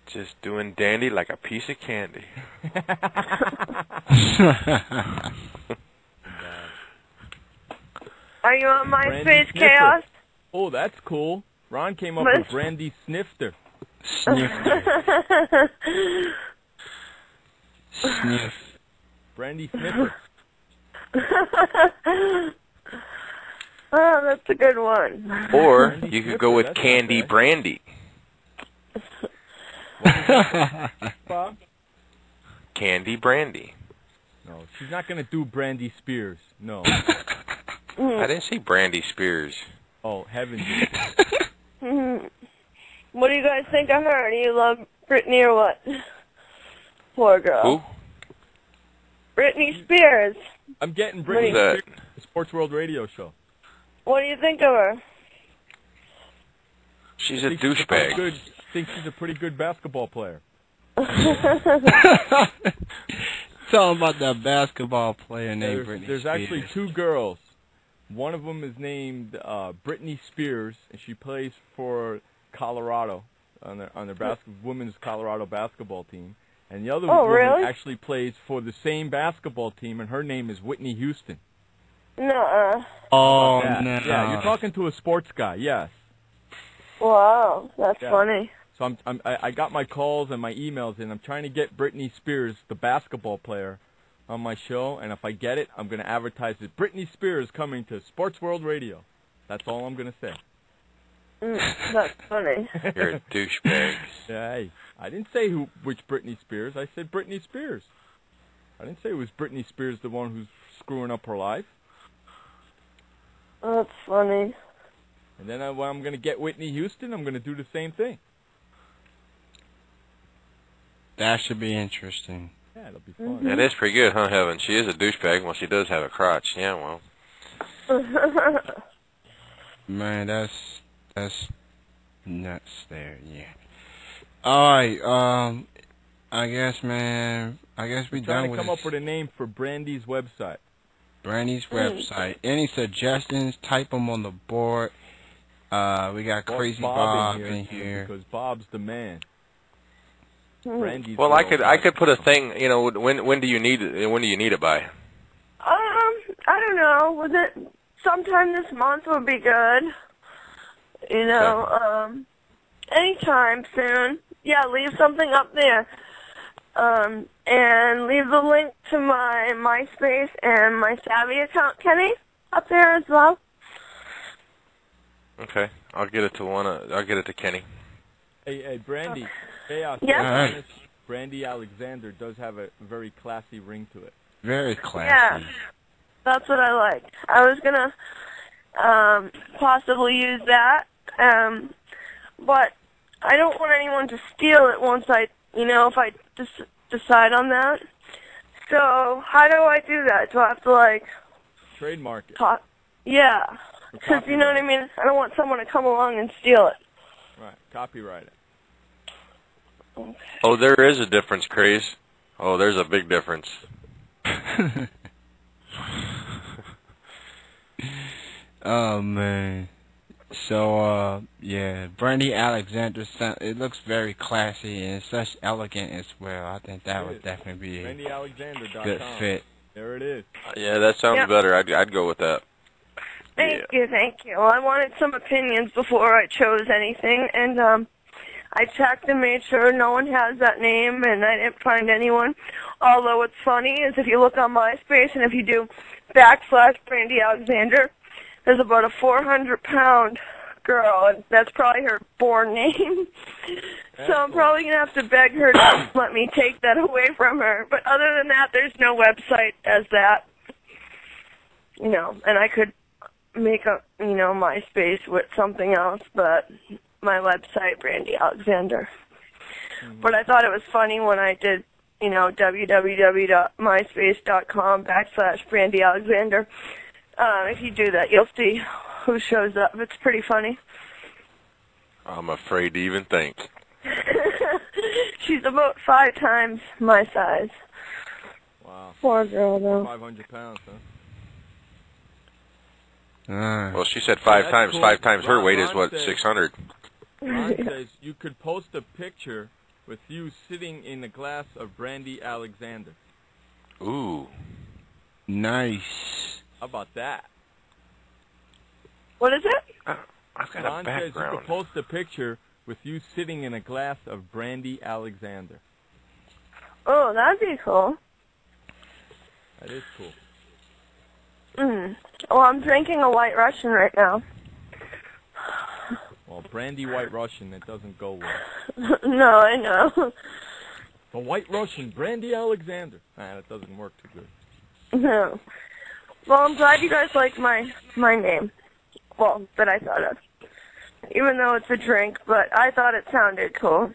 Just doing dandy like a piece of candy. Are you on Brandie MySpace Sniffer. Chaos? Oh, that's cool. Ron came up What? with Brandie Snifter. Snifter. Sniff. Brandie Sniffer. Oh, that's a good one. Or you could go with Candy Brandy. Bob? Candy Brandy. No, she's not going to do Brandie Spears. No. I didn't say Brandy Spears. Oh, heavens. What do you guys think of her? Do you love Britney or what? Poor girl. Who? Britney Spears. I'm getting Who's Britney that? Spears, the Sports World Radio show. What do you think of her? She's a Think she's a pretty douchebag. good- think she's a pretty good basketball player. Tell them about that basketball player named Britney There's Spears. actually two girls. One of them is named Britney Spears, and she plays for Colorado on their women's Colorado basketball team. And the other woman really? actually plays for the same basketball team, and her name is Whitney Houston. Nuh-uh. Oh, Yeah, no. yeah, you're talking to a sports guy, yes. Wow, that's Yeah. funny. So I got my calls and my emails in. I'm trying to get Britney Spears, the basketball player, on my show, and if I get it, I'm going to advertise it. Britney Spears coming to Sports World Radio. That's all I'm going to say. That's funny. You're a douchebag. Yeah, hey, I didn't say which Britney Spears. I said Britney Spears. I didn't say it was Britney Spears the one who's screwing up her life. That's funny. And then when I'm going to get Whitney Houston, I'm going to do the same thing. That should be interesting. Yeah, it'll be fun. That is pretty good, huh, Heaven? She is a douchebag. Well, she does have a crotch. Yeah, well. Man, that's nuts there, yeah. Alright, I guess, man, we Trying done to with come this. up with a name for Brandie's website. Brandy's website. Any suggestions, type them on the board. We got Crazy Bob in here. Because Bob's the man. Brandie's Well, I could website. put a thing. You know, when do you need it? When do you need it by? I don't know. Was it sometime this month would be good? You know, anytime soon. Yeah, leave something up there. and leave the link to my MySpace and my Savvy account, Kenny, up there as well. Okay, I'll get it to I'll get it to Kenny. Hey, Brandie. Hey, Yeah. Brandie Alexander does have a very classy ring to it. Very classy. Yeah, that's what I like. I was gonna possibly use that, but I don't want anyone to steal it once I, if I decide on that. So how do I do that? Do I have to like Trademark it. talk? Yeah, because you know what I mean. I don't want someone to come along and steal it. Right, copyright it. Okay. Oh, there is a difference, Craze. Oh, there's a big difference. Oh man. So yeah, Brandie Alexander. It looks very classy and such elegant as well. I think that would definitely be a good fit. There it is. Yeah, that sounds better. I'd go with that. Thank you. I wanted some opinions before I chose anything, and I checked and made sure no one has that name, and I didn't find anyone. Although what's funny is if you look on MySpace and if you do /Brandie Alexander, there's about a 400-pound girl, and that's probably her born name. So I'm probably going to have to beg her to let me take that away from her. But other than that, there's no website as that. And I could make a, MySpace with something else, but my website, Brandie Alexander. But I thought it was funny when I did, www.myspace.com/Brandie Alexander. If you do that, you'll see who shows up. It's pretty funny. I'm afraid to even think. She's about 5 times my size. Wow. Poor girl, though. 500 pounds, huh? Well, she said 5 times. Cool. 5 times her weight Ron is what, says- 600? Ron says you could post a picture with you sitting in a glass of Brandie Alexander. Ooh. Nice. How about that? What is it? I've got Ron a says you background. could post a picture with you sitting in a glass of Brandie Alexander. Oh, that'd be cool. That is cool. Well, I'm drinking a White Russian right now. Well, Brandie White Russian, that doesn't go well. No, I know. The White Russian, Brandie Alexander. Nah, that doesn't work too good. No. Well, I'm glad you guys like my name. Well, that I thought of. Even though it's a drink, but I thought it sounded cool.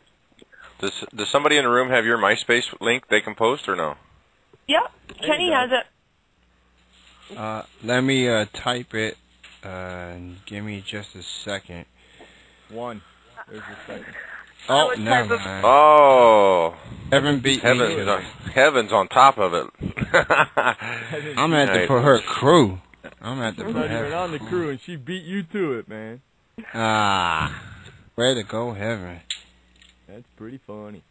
Does somebody in the room have your MySpace link they can post or no? Yep, Kenny has it. Let me type it. Give me just a second. One. There's your second. Oh, never mind. Oh. Heaven beat me. Heaven's on top of it. I'm going to have to put her crew. I'm going to have to You're put not even her. on the crew, and she beat you to it, man. Way to go, Heaven. That's pretty funny.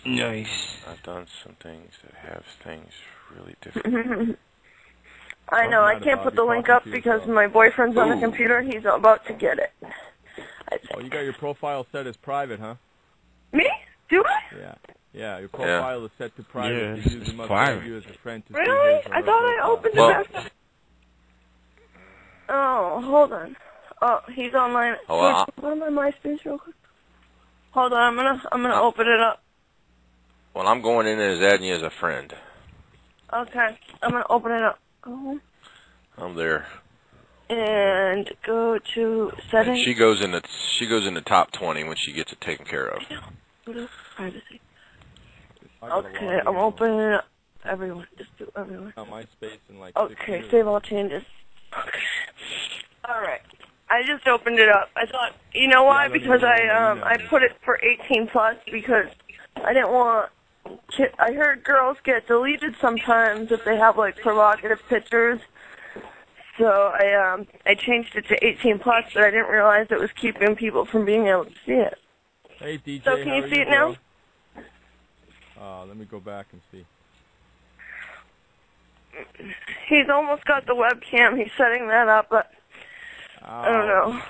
Nice. I've done some things that have things really different. I know, I can't put the link up because my boyfriend's on the computer. He's about to get it. Oh, you got your profile set as private, huh? Me? Do I? Yeah, your profile is set to private. Yeah, You it's usually must private. have you as a friend to Really? see his or I her thought I profile. opened it back up. Oh, hold on. Oh, he's online. Oh, wow. Go on my MySpace real quick. Hold on, I'm gonna open it up. Well, I'm going in as adding you as a friend. Okay, I'm gonna open it up. Go home. I'm there. And go to And settings. she goes in the top 20 when she gets it taken care of. Go to privacy. I gotta Okay, log I'm in. opening it up. Everyone, just do everyone. Got MySpace in like 6 Okay, years. save all changes. Okay. Alright. I just opened it up. I thought, you know why? Yeah, I don't Because even know what I put it for 18 plus because I didn't want. I heard girls get deleted sometimes if they have like provocative pictures. So I changed it to 18 plus, but I didn't realize it was keeping people from being able to see it. Hey, DJ, So can how you are see it now? bro? Let me go back and see. He's almost got the webcam. He's setting that up, but I don't know.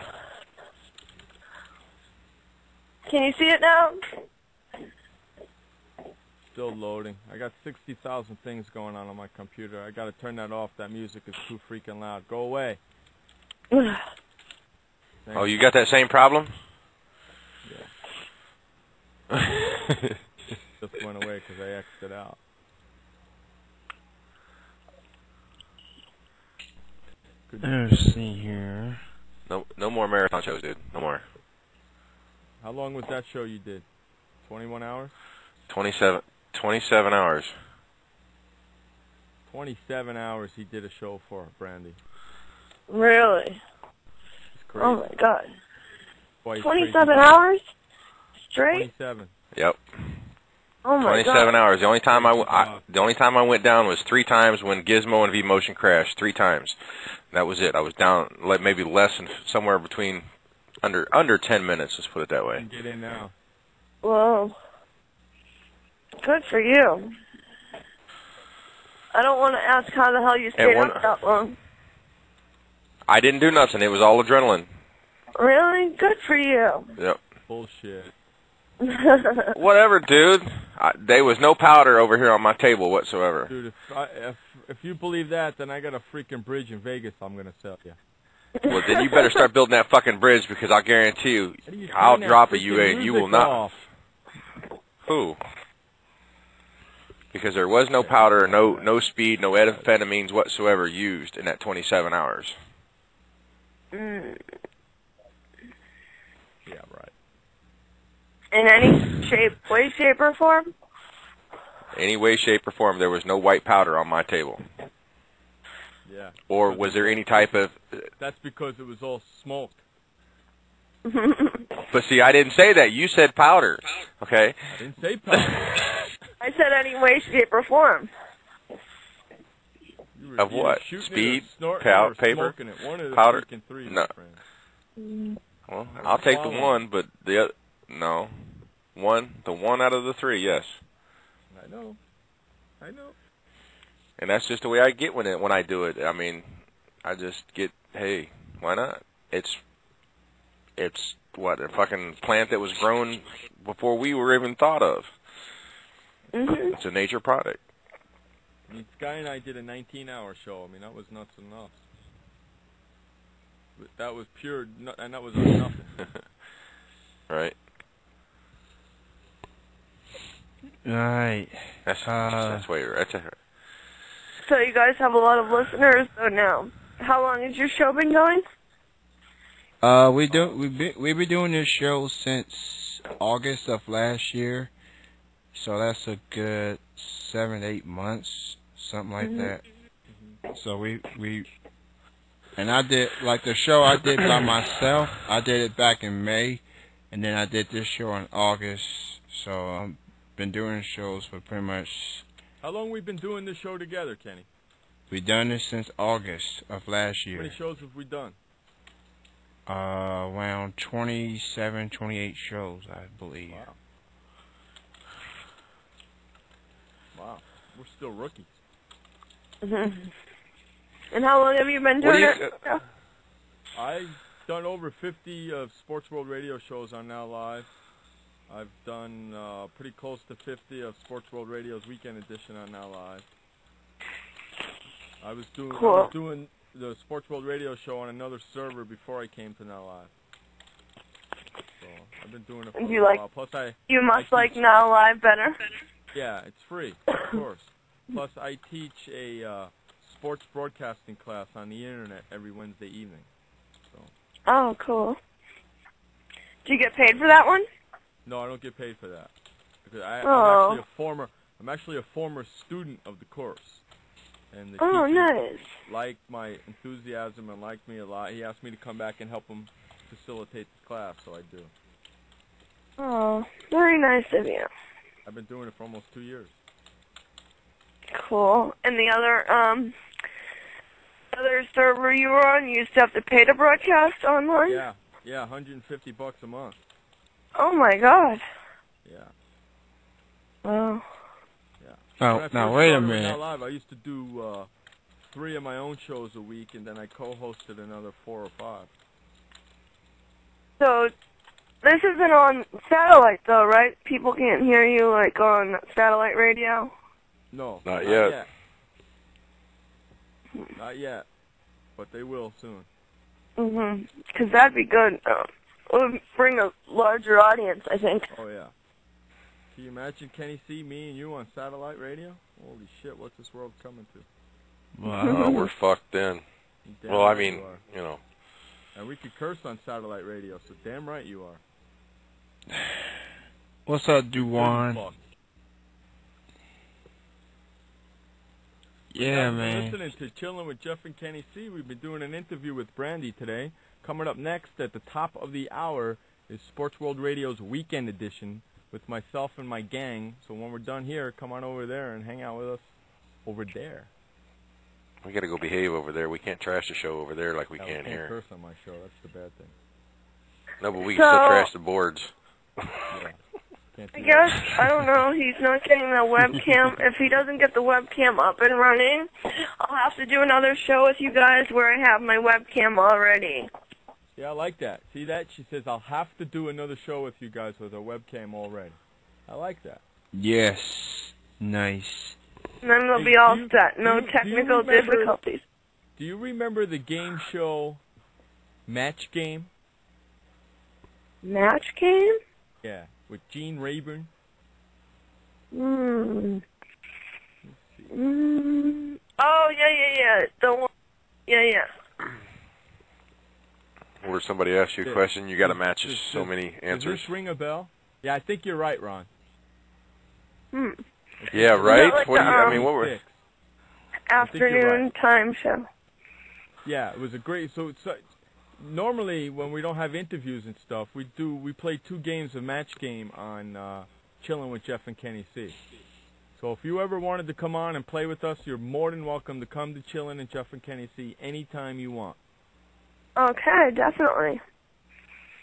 Can you see it now? Still loading. I got 60,000 things going on my computer. I got to turn that off. That music is too freaking loud. Go away. Oh, you got that same problem? Yeah. Just went away because I X'd it out. Let's see here. No more marathon shows, dude. No more. How long was that show you did? 21 hours? 27 hours. 27 hours he did a show for Brandie. Really? It's crazy. Oh, my God. Boy, 27 hours? Straight? 27. Yep. Oh, my 27 God. hours. The only time I went down was 3 times when Gizmo and V-Motion crashed. 3 times. That was it. I was down maybe less than somewhere between under 10 minutes. Let's put it that way. Get in now. Whoa. Good for you. I don't want to ask how the hell you stayed up that long. I didn't do nothing. It was all adrenaline. Really? Good for you. Yep. Bullshit. Whatever, dude. There was no powder over here on my table whatsoever. Dude, if you believe that, then I got a freaking bridge in Vegas I'm going to sell you. Well, then you better start building that fucking bridge because I guarantee you, I'll drop a UA and you will not. Off? Who? Because there was no powder, no speed, no amphetamines whatsoever used in that 27 hours. Mm. Yeah, right. In any shape, way, shape, or form? Any way, shape, or form, there was no white powder on my table. Yeah. Or was there any type of... That's because it was all smoke. But see, I didn't say that. You said powder. Okay? I didn't say powder. I said any way, shape, or form. Of what? Speed, paper, powder, powder? Three, no. Well, I'll take the one, but the other... No. The one out of the 3, yes. I know. And that's just the way I get when I do it. I mean, I just get, hey, why not? It's what, a fucking plant that was grown before we were even thought of. Mm-hmm. It's a nature product. I mean, Sky and I did a 19-hour show. I mean, that was nuts and nuts. But that was pure, and that was nothing. Right. Right. That's way right there. So you guys have a lot of listeners, so now. How long has your show been going? We've been doing this show since August of last year, so that's a good 7-8 months, something like that. So we and I did like the show I did by myself. I did it back in May, and then I did this show in August. So I've been doing shows for pretty much. How long we been doing this show together, Kenny? We've done this since August of last year. How many shows have we done? Around 27, 28 shows, I believe. Wow. We're still rookies. And how long have you been doing it? I've done over 50 of Sports World Radio shows on Now Live. I've done pretty close to 50 of Sports World Radio's Weekend Edition on Now Live. I was doing the Sports World Radio show on another server before I came to Now Live. So I've been doing it for a while. Plus you must like Now Live better? Yeah, it's free, of course. Plus I teach a sports broadcasting class on the internet every Wednesday evening. So. Oh, cool. Do you get paid for that one? No, I don't get paid for that. Because I'm actually a former student of the course. And the teacher nice. liked my enthusiasm and liked me a lot. He asked me to come back and help him facilitate the class, so I do. Oh, very nice of you. I've been doing it for almost 2 years. Cool. And the other server you were on, you used to have to pay to broadcast online? Yeah, $150 a month. Oh my God. Yeah. Wow. Yeah. Now wait a minute. Live, I used to do 3 of my own shows a week, and then I co-hosted another 4 or 5. So, This isn't on satellite, though, right? People can't hear you, like, on satellite radio? No. Not yet. Not yet. But they will soon. Mm-hmm. Because that'd be good. It would bring a larger audience, I think. Oh, yeah. Can you imagine Kenny C, me and you on satellite radio? Holy shit, what's this world coming to? Wow. We're fucked then. Damn Well, I right mean, you are. you know. And we could curse on satellite radio, so damn right you are. What's up, Duwan? Fuck. Yeah, You're man. listening to Chilling with Jeff and Kenny C. We've been doing an interview with Brandie today. Coming up next at the top of the hour is Sports World Radio's Weekend Edition with myself and my gang. So when we're done here, come on over there and hang out with us over there. We got to go behave over there. We can't trash the show over there like we No, can can't here. curse on my show. That's the bad thing. No, but we can still So- trash the boards. Yeah. Can't do I that. guess, I don't know, he's not getting the webcam. If he doesn't get the webcam up and running, I'll have to do another show with you guys where I have my webcam already. Yeah, I like that. See that? She says, I'll have to do another show with you guys with a webcam already. I like that. Yes. Nice. And then they'll Hey, be all do you- set. do No you- do you technical remember- difficulties. Do you remember the game show Match Game? Match game? Yeah, with Gene Rayburn. Oh, yeah. The one. Yeah. Where somebody asks you a question, you got to match Does- so many Does answers. this ring a bell? Yeah, I think you're right, Ron. Yeah, right? like What do you, I the, mean, what were... Six. Afternoon right. time show. Yeah, it was a great. So normally when we don't have interviews and stuff, we play 2 games of Match Game on Chilling with Jeff and Kenny C. So if you ever wanted to come on and play with us, you're more than welcome to come to Chilling with Jeff and Kenny C anytime you want. Okay, definitely.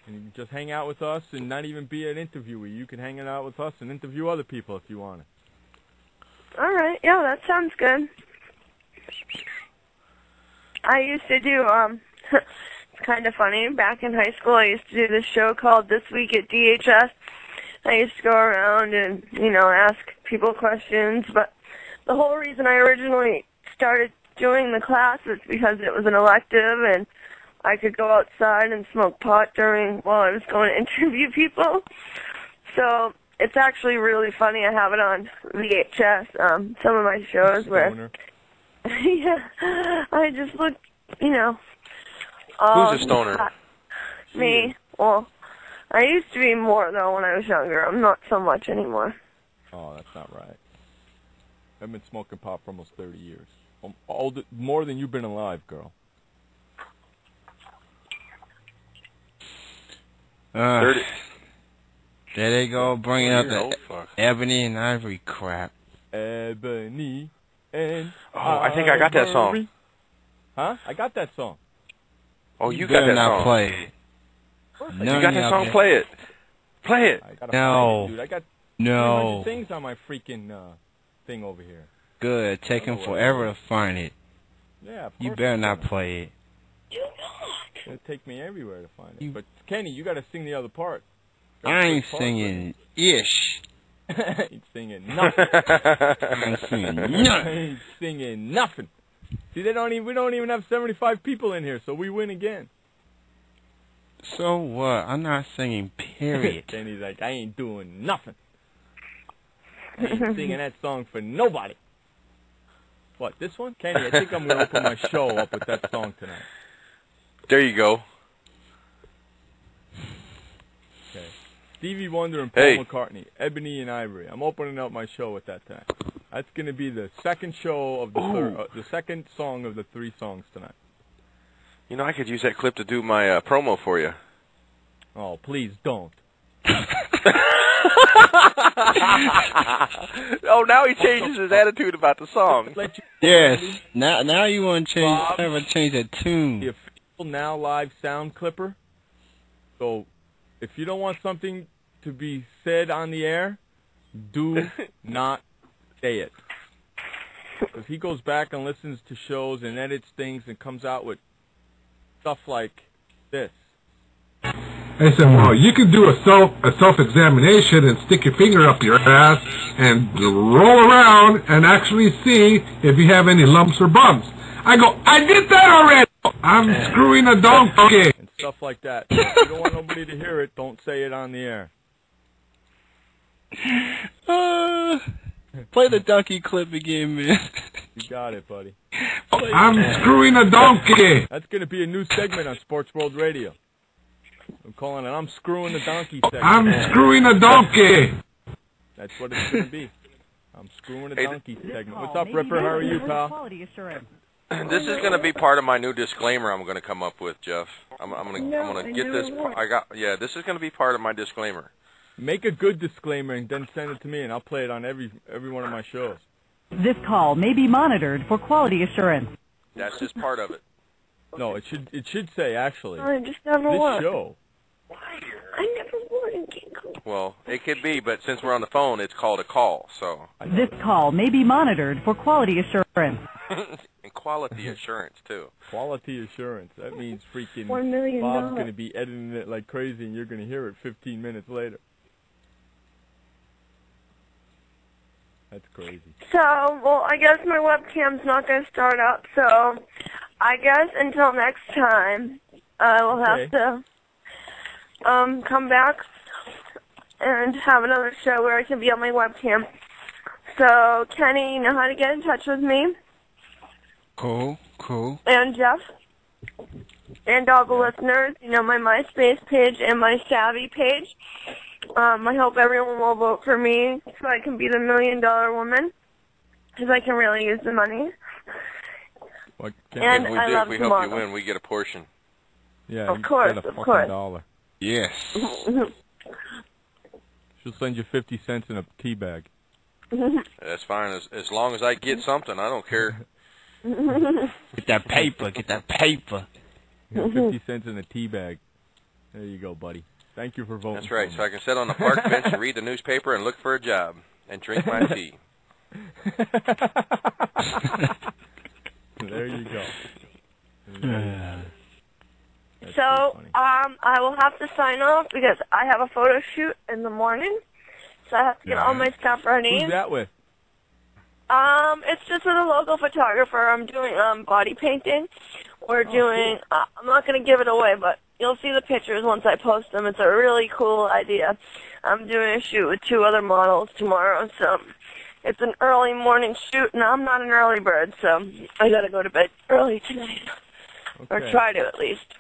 And you can just hang out with us and not even be an interviewee. You can hang out with us and interview other people if you want it. All right, yeah, that sounds good. I used to do, it's kind of funny, back in high school I used to do this show called This Week at DHS. I used to go around and, ask people questions, but the whole reason I originally started doing the class was because it was an elective and I could go outside and smoke pot while I was going to interview people. So it's actually really funny. I have it on VHS, some of my shows where... Yeah, I just look, Who's a stoner? Me. Well, I used to be more, though, when I was younger. I'm not so much anymore. Oh, that's not right. I've been smoking pot for almost 30 years. More than you've been alive, girl. 30. There they go, bringing up Oh, the fuck. ebony and ivory crap. Ebony and I think I got that song. Ivory. Huh? I got that song. Oh, you got better that not song. play it. You got that song? Play it. Play it. I gotta No. find it, dude. I got No. 300 things on my freaking thing over here. Good. Take him forever to find it. Yeah, of You course better it's not gonna. play it. It'll take me everywhere to find it. You- But Kenny, you gotta sing the other part. I ain't singing ish. Ain't singing nothing. I ain't singing nothing. Ain't singing nothing. See, we don't even have 75 people in here, so we win again. So what? I'm not singing, period. Kenny's like, I ain't doing nothing. I ain't singing that song for nobody. What, this one? Kenny, I think I'm going to open my show up with that song tonight. There you go. Okay. Stevie Wonder and Paul Hey. McCartney, Ebony and Ivory. I'm opening up my show with that tonight. That's going to be the second show of the second song of the 3 songs tonight. You know, I could use that clip to do my promo for you. Oh, please don't. Oh, now he changes his attitude about the song. Let you Yes. Now you want to Bob. change the the tune. official Now Live sound clipper. So, if you don't want something to be said on the air, do not say it. Because he goes back and listens to shows and edits things and comes out with stuff like this. I said, well, you can do a self-examination and stick your finger up your ass and roll around and actually see if you have any lumps or bumps. I go, I did that already. I'm screwing a donkey. And stuff like that. So if you don't want nobody to hear it, don't say it on the air. Play the donkey clip again, man. You got it, buddy. I'm screwing a donkey. That's going to be a new segment on Sports World Radio. I'm calling it I'm Screwing the Donkey segment. I'm screwing a donkey. That's what it's going to be. I'm Screwing a Donkey segment. What's up, Ripper? How are you, pal? This is going to be part of my new disclaimer I'm going to come up with, Jeff. I'm going to get this. This is going to be part of my disclaimer. Make a good disclaimer and then send it to me, and I'll play it on every one of my shows. This call may be monitored for quality assurance. That's just part of it. No, it should say actually. I just never This won. show. I never won in Kinko. Well, it could be, but since we're on the phone, it's called a call. So. This call may be monitored for quality assurance. And quality assurance too. Quality assurance. That means freaking $1 million. Bob's going to be editing it like crazy, and you're going to hear it 15 minutes later. That's crazy. So, well, I guess my webcam's not going to start up, so I guess until next time, I will have to come back and have another show where I can be on my webcam. So, Kenny, you know how to get in touch with me? Cool. And Jeff? And all the listeners, you know, my MySpace page and my Savvy page. I hope everyone will vote for me so I can be the $1 million woman, because I can really use the money. And I love we to hope model. you win. We get a portion. Yeah, Of course, you get a of fucking course. $1. Yes. She'll send you 50 cents in a tea bag. That's fine. As long as I get something, I don't care. Get that paper. Get that paper. You got 50 cents in a tea bag. There you go, buddy. Thank you for voting. That's right. For So I can sit on the park bench and read the newspaper and look for a job and drink my tea. There you go. So, I will have to sign off because I have a photo shoot in the morning. So I have to get all my stuff ready. Who's that with? It's just with a local photographer. I'm doing body painting. We're doing. Cool. I'm not gonna give it away, but you'll see the pictures once I post them. It's a really cool idea. I'm doing a shoot with 2 other models tomorrow, so it's an early morning shoot, and I'm not an early bird, so I gotta go to bed early tonight, or Okay. try to at least.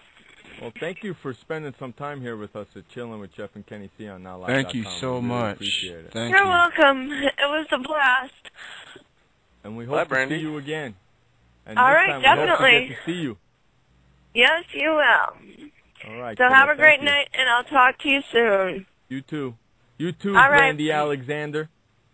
Well, thank you for spending some time here with us at Chilling with Jeff and Kenny C on NowLive.com. Thank you so We really much. Appreciate it. Thank You're you. welcome. It was a blast. And we Bye, hope to Brandie. see you again. And All this right, time we hope definitely. to get to see you. Yes, you will. All right. So kiddo, have a great thank you. night, and I'll talk to you soon. You too. You too, All right. Brandie Alexander.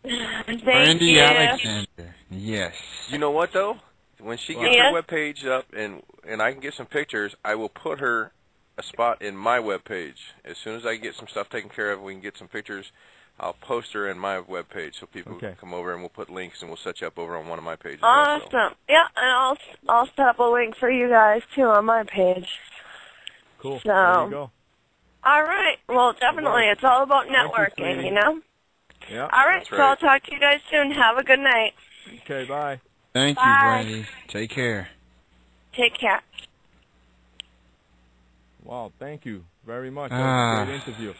Thank Brandie you. Alexander. Yes. You know what though? When she gets Yes. her webpage up and I can get some pictures, I will put her a spot in my webpage. As soon as I get some stuff taken care of, we can get some pictures. I'll post her in my webpage so people can come over and we'll put links and we'll set you up over on one of my pages. Also. Awesome. Yeah, and I'll set up a link for you guys too on my page. Cool. So, There you go. all right. Well, definitely, it's all about Thank you, networking, sweetie. you know. Yeah. All right. That's So right. I'll talk to you guys soon. Have a good night. Okay, bye. Thank you, Bye. Brandie. Take care. Take care. Wow, thank you very much. That Ah. was a great interview.